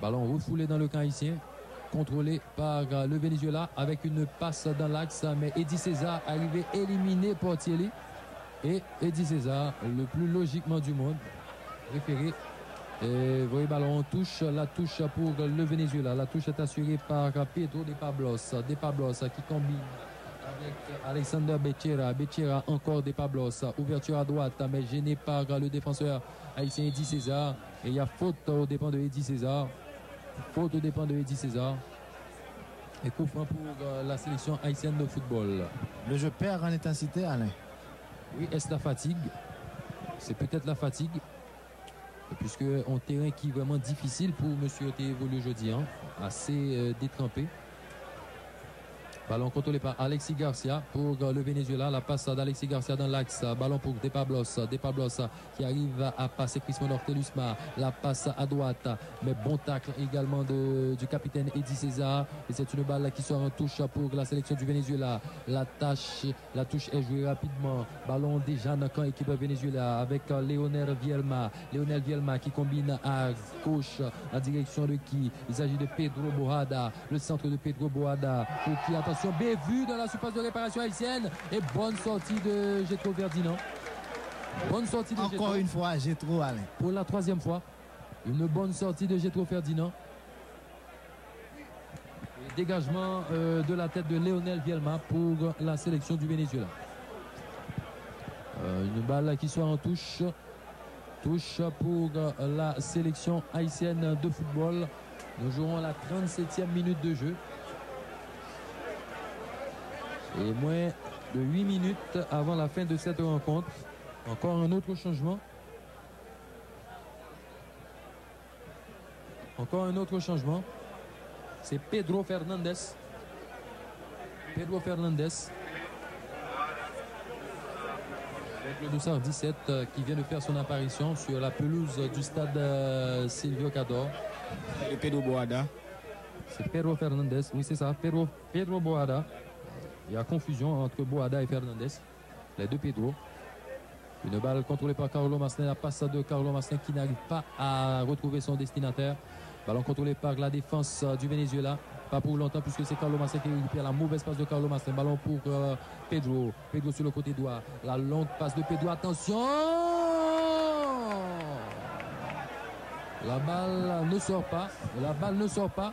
Ballon refoulé dans le camp haïtien, contrôlé par le Venezuela avec une passe dans l'axe, mais Eddie César arrivé éliminer Portielli. Et Eddie César, le plus logiquement du monde, référé. Et vous voyez, ballon en touche, la touche pour le Venezuela. La touche est assurée par Pedro de Pablos. De Pablos qui combine avec Alexander Becerra. Becerra encore de Pablos. Ouverture à droite, mais gêné par le défenseur haïtien Eddie César. Et il y a faute aux dépens de Eddie César. Faute aux dépens de Eddie César. Et coup franc pour la sélection haïtienne de football. Le jeu perd en intensité, Alain. Oui, est-ce la fatigue? C'est peut-être la fatigue. Puisque un terrain qui est vraiment difficile pour monsieur qui évolue aujourd'hui, hein, assez détrempé. Ballon contrôlé par Alexis Garcia pour le Venezuela. La passe d'Alexis Garcia dans l'axe. Ballon pour De Pablos. De Pablos qui arrive à passer Crismon Hortelusma. La passe à droite. Mais bon tacle également du capitaine Eddie César. Et c'est une balle qui sort en touche pour la sélection du Venezuela. La touche est jouée rapidement. Ballon déjà dans le camp équipe Venezuela avec Léonel Vielma. Léonel Vielma qui combine à gauche en direction de qui? Il s'agit de Pedro Boada. Le centre de Pedro Boada pour qui attention, bévue dans la surface de réparation haïtienne et bonne sortie de Gétro Ferdinand. Bonne sortie de Gétro. Encore une fois, Gétro, Alain. Pour la troisième fois, une bonne sortie de Gétro Ferdinand. Et dégagement de la tête de Léonel Vielma pour la sélection du Venezuela. Une balle qui sort en touche. Touche pour la sélection haïtienne de football. Nous jouerons la 37e minute de jeu. Et moins de 8 minutes avant la fin de cette rencontre. Encore un autre changement. Encore un autre changement. C'est Pedro Fernandez. Pedro Fernandez. Avec le dossard 17 qui vient de faire son apparition sur la pelouse du stade Silvio Cador. Et Pedro Boada. C'est Pedro Fernandez. Oui, c'est ça. Pedro Boada. Il y a confusion entre Boada et Fernandez. Les deux Pedro. Une balle contrôlée par Carlo Massin. La passe de Carlo Massin qui n'arrive pas à retrouver son destinataire. Ballon contrôlé par la défense du Venezuela. Pas pour longtemps puisque c'est Carlo Massin qui récupère la mauvaise passe de Carlo Massin. Ballon pour Pedro. Pedro sur le côté droit. La longue passe de Pedro. Attention! La balle ne sort pas. La balle ne sort pas.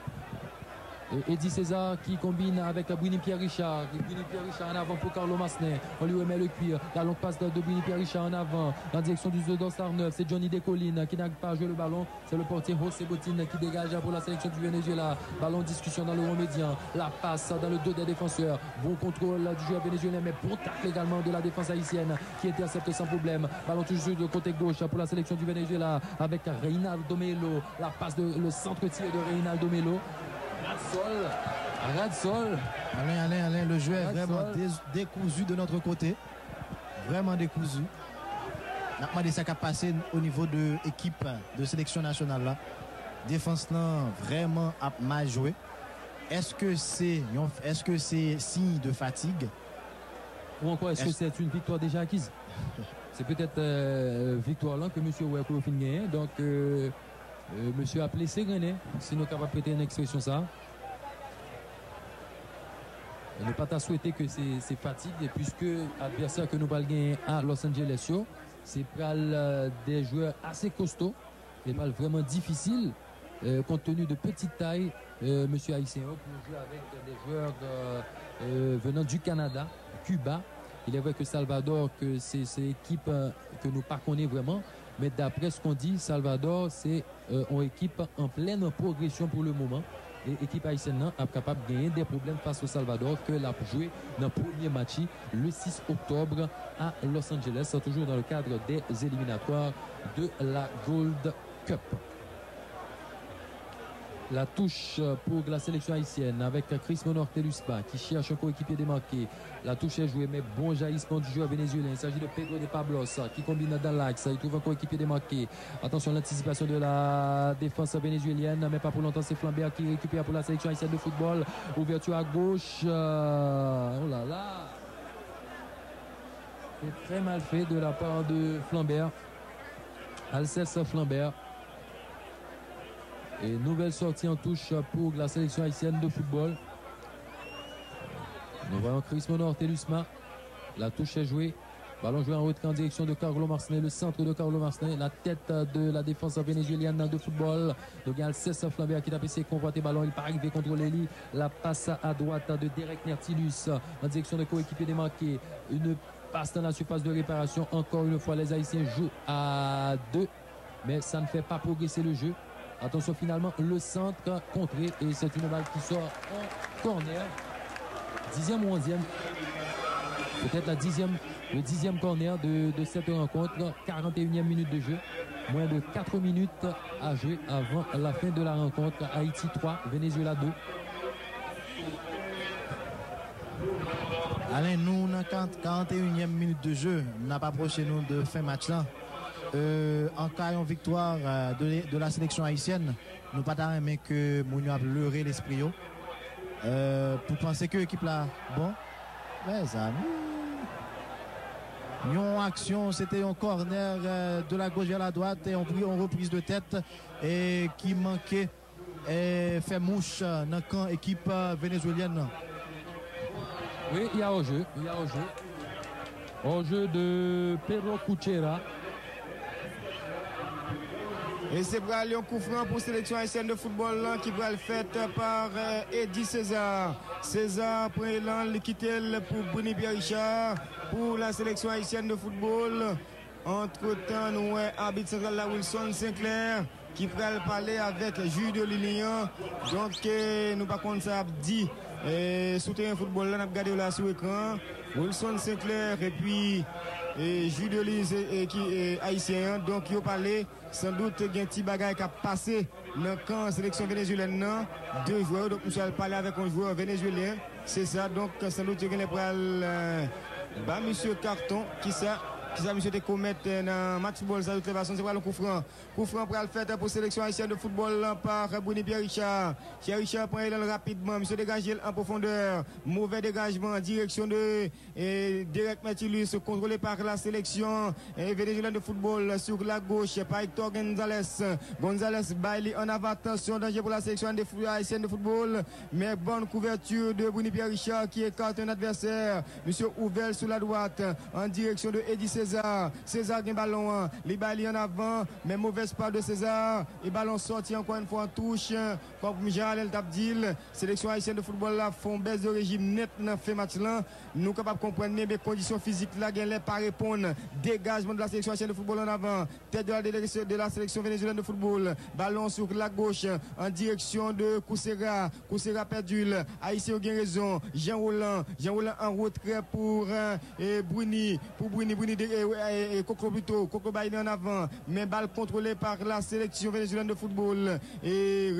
Et Eddie César qui combine avec Bouini Pierre Richard. Bouini Pierre Richard en avant pour Carlo Massin. On lui remet le cuir. La longue passe de Bouini Pierre Richard en avant. En direction du Dossard 9. C'est Johnny Descollines qui n'arrive pas à jouer le ballon. C'est le portier José Bottine qui dégage pour la sélection du Venezuela. Ballon discussion dans le rond médian. La passe dans le dos des défenseurs. Bon contrôle du joueur vénézuélien, mais bon tacle également de la défense haïtienne qui intercepte sans problème. Ballon toujours de côté gauche pour la sélection du Venezuela avec Reynaldo Melo. La passe le centre tir de Reynaldo Melo. Radsol. Alain, le jeu est vraiment décousu de notre côté. Vraiment décousu. On a demandé ça qui a passé au niveau de l'équipe de sélection nationale là. Défense là, vraiment mal joué. Est-ce que c'est signe de fatigue? Ou encore est-ce que c'est une victoire déjà acquise? C'est peut-être victoire là que M. Ouekou fin gagné. Donc monsieur a appelé Séréné, si nous sommes capables de prêter une expression ça. Ne pas t'a souhaité que c'est fatigue, puisque l'adversaire que nous allons gagner à Los Angeles, c'est des joueurs assez costauds, et pas vraiment difficile, compte tenu de petite taille, monsieur Haïtien, pour jouer avec des joueurs venant du Canada, Cuba. Il est vrai que Salvador, que c'est une équipe que nous ne connaissons pas vraiment. Mais d'après ce qu'on dit, Salvador, c'est une équipe en pleine progression pour le moment. Et l'équipe haïtienne est capable de gagner des problèmes face au Salvador que l'a joué dans le premier match le 6 octobre à Los Angeles, toujours dans le cadre des éliminatoires de la Gold Cup. La touche pour la sélection haïtienne avec Chris Monorteluspa qui cherche un coéquipier démarqué. La touche est jouée, mais bon jaillissement du joueur vénézuélien. Il s'agit de Pedro de Pablos qui combine dans l'axe. Il trouve un coéquipier démarqué. Attention, l'anticipation de la défense vénézuélienne, mais pas pour longtemps. C'est Flambert qui récupère pour la sélection haïtienne de football. Ouverture à gauche. Oh là là! C'est très mal fait de la part de Flambert. Alcès Flambert. Et nouvelle sortie en touche pour la sélection haïtienne de football. Nous voyons Chris Monortelusma. La touche est jouée. Ballon joué en haut en direction de Carlo Marcenet. Le centre de Carlo Marcenet. La tête de la défense vénézuélienne de football. Donc il y a Alcès Flambert qui a essayé de convoiter ballon. Il n'est pas arrivé contre Lely. La passe à droite de Derek Nertilus en direction de coéquipier démarqué. Une passe dans la surface de réparation. Encore une fois, les Haïtiens jouent à 2. Mais ça ne fait pas progresser le jeu. Attention, finalement, le centre contré et c'est une balle qui sort en corner. 10e ou 11e. Peut-être le 10e corner de cette rencontre. 41e minute de jeu. Moins de 4 minutes à jouer avant la fin de la rencontre. Haïti 3, Venezuela 2. Alain, nous, dans 41e minute de jeu, nous n'avons pas approché nous de fin match là. En cas de victoire de la sélection haïtienne, nous pas mais que Mounio a leurré l'esprit pour penser que l'équipe là, bon, mes amis, une action, c'était un corner de la gauche vers la droite et on prit une reprise de tête et qui manquait et fait mouche dans le camp équipe vénézuélienne. Oui, il y a au jeu, au jeu de Pedro Cuchera. Et c'est pour aller en coup franc pour la sélection haïtienne de football là, qui va le faire par Eddie César. César prend l'élan, il quitte pour Bruni Pierre Richard pour la sélection haïtienne de football. Entre-temps, nous avons arbitre central la Wilson Sinclair qui va parler avec Jules de Lilian. Donc, nous par contre, ça a dit soutenir le football là, on a regardé là sur l'écran. Wilson Sinclair et puis Jules de Lilian qui est haïtien. Donc, il a parlé. Sans doute, il y a un petit bagage qui a passé dans le camp sélection vénézuélienne. 2 joueurs, donc nous allons parler avec un joueur vénézuélien. C'est ça, donc sans doute, il y a un monsieur Carton qui ça. Qui ça, monsieur, de commettre dans match football, ça, de toute façon, c'est pas le coup franc. Coup franc pour le faire pour la sélection haïtienne de football par Bruni Pierre Richard. Pierre Richard prend l'élan rapidement, monsieur dégagé en profondeur. Mauvais dégagement en direction de Derek Nertilus, contrôlé par la sélection vénézuélienne de football sur la gauche par Hector Gonzalez. Gonzalez Bailey en avant, attention, danger pour la sélection haïtienne de football. Mais bonne couverture de Bruni Pierre Richard qui écarte un adversaire. Monsieur Ouvel sur la droite en direction de Eddie César. César gagne ballon. Les balles en avant. Mais mauvaise part de César. Et ballon sorti encore une fois en touche. Comme Jean-Alain Tabdil. Sélection haïtienne de football là font baisse de régime net dans fait match là. Nous capables de comprendre les conditions physiques là. Gagne pas répondre. Dégagement de la sélection haïtienne de football en avant. Tête de la sélection vénézuélienne de football. Ballon sur la gauche. En direction de Coussera. Coussera perdu. Haïtien a raison. Jean Roland en retrait pour Bruni. Pour Bruni et Coco plutôt. Coco Baïné en avant. Mais balle contrôlée par la sélection vénézuélienne de football. Et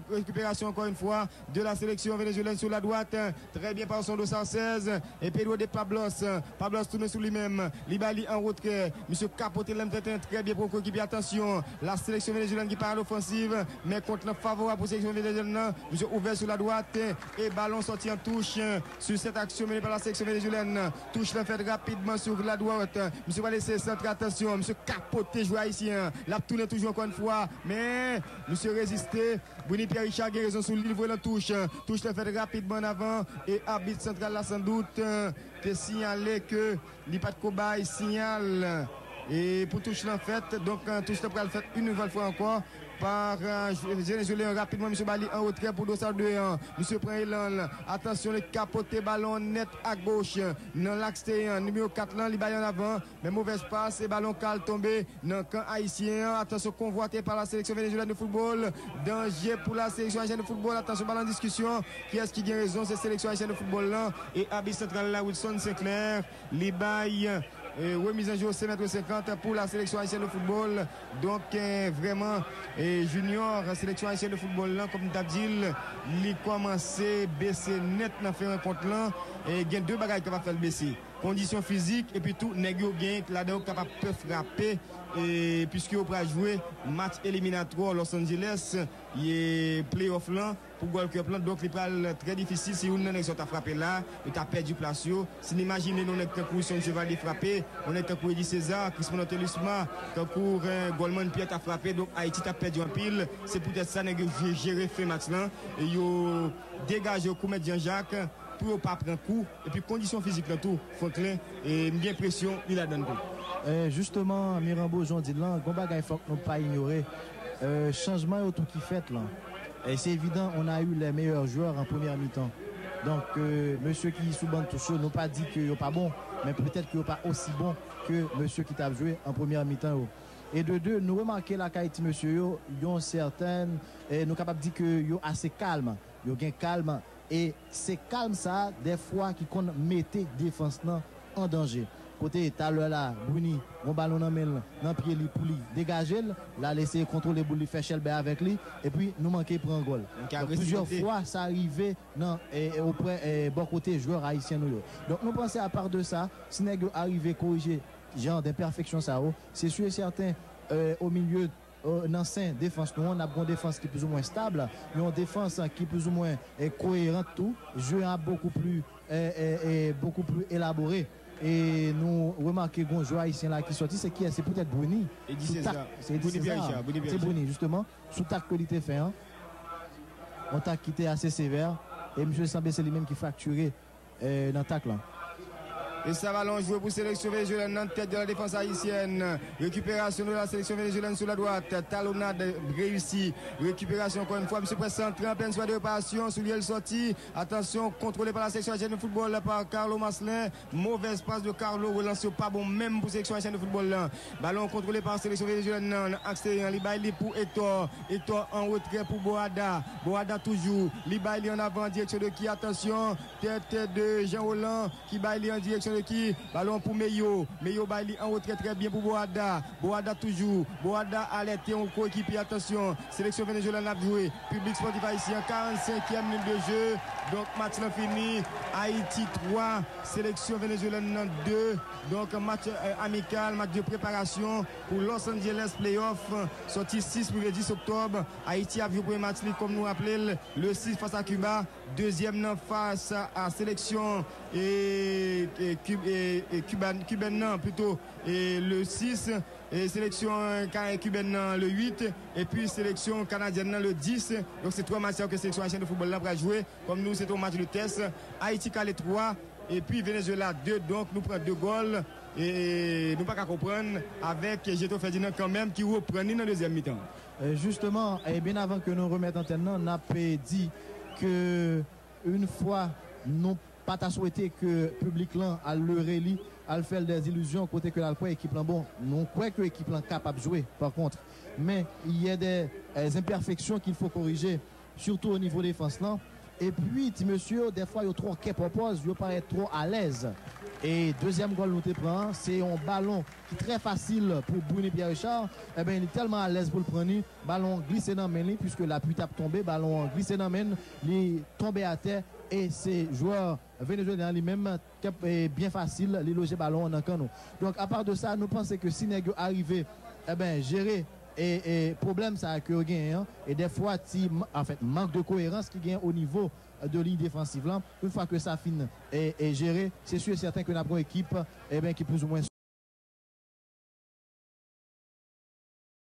récupération encore une fois de la sélection vénézuélienne sur la droite. Très bien par son 216. Et Pedro de Pablos. Pablos tourne sur lui-même. Libali en retrait. Monsieur Capote l'aime très bien pour coéquipier. Attention. La sélection vénézuélienne qui part à l'offensive. Mais contre le favorable pour la sélection vénézuélienne. Monsieur ouvert sur la droite. Et ballon sorti en touche sur cette action menée par la sélection vénézuélienne. Touche l'a fait rapidement sur la droite. Monsieur va laisser centre, attention. Monsieur capoté, joueur haïtien. La tourne toujours encore une fois. Mais monsieur résisté. Bruni Pierre Richard a raison sur l'île, la touche. Touche l'a fait rapidement en avant. Et arbitre central là sans doute te signaler que il n'y a pas de cobaye signal. Et pour touche en fait, donc touche le fait une nouvelle fois encore par Vénézuélien rapidement. Monsieur Bali en retrait pour Dossard 2-1. Monsieur prend l'élan. Attention, le capoté ballon net à gauche. Dans l'axe numéro 4 là, il baille en avant. Mais mauvaise passe et ballon cal tombé dans le camp haïtien. Attention, convoité par la sélection vénézuélienne de football. Danger pour la sélection haïtienne de football. Attention, ballon en discussion. Qui est-ce qui a raison? C'est la sélection haïtienne de football là. Et arbitre central là, Wilson Sinclair. Les baille remise en jeu 5,50 m pour la sélection haïtienne de football. Donc vraiment junior sélection haïtienne de football là, comme Dabdil, il commence à baisser net dans faire un compte là et il y a deux bagages qui va faire baisser. Conditions physiques et puis tout négio gain là-dedans capable de frapper et puisque on va jouer match éliminatoire Los Angeles, il est playoff là pour Gold Cup là, donc il est très difficile si on n'a pas frappé là, il a perdu place. Si vous imaginez nous est coup son cheval frappé, on est coup Eddie César, Crispin Telusma, coup Goldman Pierre a frappé, donc Haïti a perdu en pile, c'est peut-être ça que j'ai géré fait match là et yo dégagé au coup mettre Jean-Jacques pour pas prendre coup et puis conditions physiques là tout Franklin et bien pression il a donné. Justement Mirambo Jean dit là gon bagay faut nous pas ignorer changement tout qui fait là et c'est évident on a eu les meilleurs joueurs en première mi-temps donc monsieur qui sous bande touche nous pas dit que yo pas bon mais peut-être que yo pas aussi bon que monsieur qui t'a joué en première mi-temps et de deux nous remarquer la qualité monsieur yo ont certaines et nous capable dire que yo assez calme yo gain calme et c'est calme ça des fois qui qu'on mettait défense en danger. Côté tout à l'heure là, Bruni, mon ballon dans pied li pour lui dégager, là laisser contrôler boule faire Shelby avec lui et puis nous manquer prendre un goal. Plusieurs fois ça arrivait non et auprès bon côté joueur haïtien nous. Donc nous pensons à part de ça, si nèg arriver corriger genre d'imperfection ça c'est sûr et certain au milieu dans cinq défense nous on a une défense qui est plus ou moins stable, une défense qui est plus ou moins cohérente tout, jeu beaucoup plus élaboré et nous remarquons qu'on joueur haïtien là qui sorti c'est qui c'est peut-être Bruni. C'est Bruni justement sous tac que il était fait on t'a quitté assez sévère et monsieur semble c'est lui-même qui fracturé dans tac là. Et ça va jouer pour sélection vénézuélienne en tête de la défense haïtienne. Récupération de la sélection vénézuélienne sur la droite. Talonnade réussie. Récupération encore une fois. Monsieur Presse centré en pleine soirée de réparation. Souliel sorti. Attention, contrôlé par la sélection haïtienne de football par Carlo Maslin. Mauvaise passe de Carlo. Relance pas bon même pour la sélection haïtienne de football. Ballon contrôlé par la sélection vénézuélienne. Extérieur. Libaïli pour Hector. Hector en retrait pour Boada. Boada toujours. Libaïli en avant. Direction de qui? Attention. Tête de Jean Roland. Qui baille en direction de qui? Ballon pour Meyo. Meyo baille en retrait très bien pour Boada. Boada toujours. Boada alerté en coéquipier. Attention. Sélection vénézuélienne a joué. Public sportif haïtien. 45e minute de jeu. Donc match là fini. Haïti 3. Sélection vénézuélienne 2. Donc match amical. Match de préparation pour Los Angeles Playoff. Sorti 6 pour le 10 octobre. Haïti a vu le premier match comme nous rappelons le 6 face à Cuba. Deuxième face à sélection cubaine plutôt et le 6 et sélection cubaine le 8 et puis sélection canadienne le 10. Donc c'est trois matchs que sélection haïtienne de football là va jouer comme nous c'est un match de test. Haïti calé 3 et puis Venezuela 2 donc nous prenons 2 goals et nous pas qu'à comprendre avec Jeto Ferdinand quand même qui reprend dans la deuxième mi-temps. Justement et bien avant que nous remettions antenne on a dit que une fois nous pas ta souhaité que public là à leurrer lui à faire des illusions côté que la équipe là bon non croit que l'équipe là capable de jouer par contre mais il y a des imperfections qu'il faut corriger surtout au niveau défense là et puis monsieur des fois il trop qu'elle propose il paraît trop à l'aise et deuxième goal nous te prend c'est un ballon qui est très facile pour Bruni Pierre Richard et ben il est tellement à l'aise pour le prendre ballon glissé dans main puisque la pluie tape tombé ballon glissé dans main il tombé à terre et c'est joueur vénézuélien lui-même bien facile les loger ballon dans canon donc à part de ça nous pensons que si nèg arrivé eh ben gérer et problème ça que gagne et des fois en fait manque de cohérence qui gagne au niveau de ligne défensive là une fois que ça finit et géré c'est sûr et certain que la bonne équipe eh ben qui plus ou moins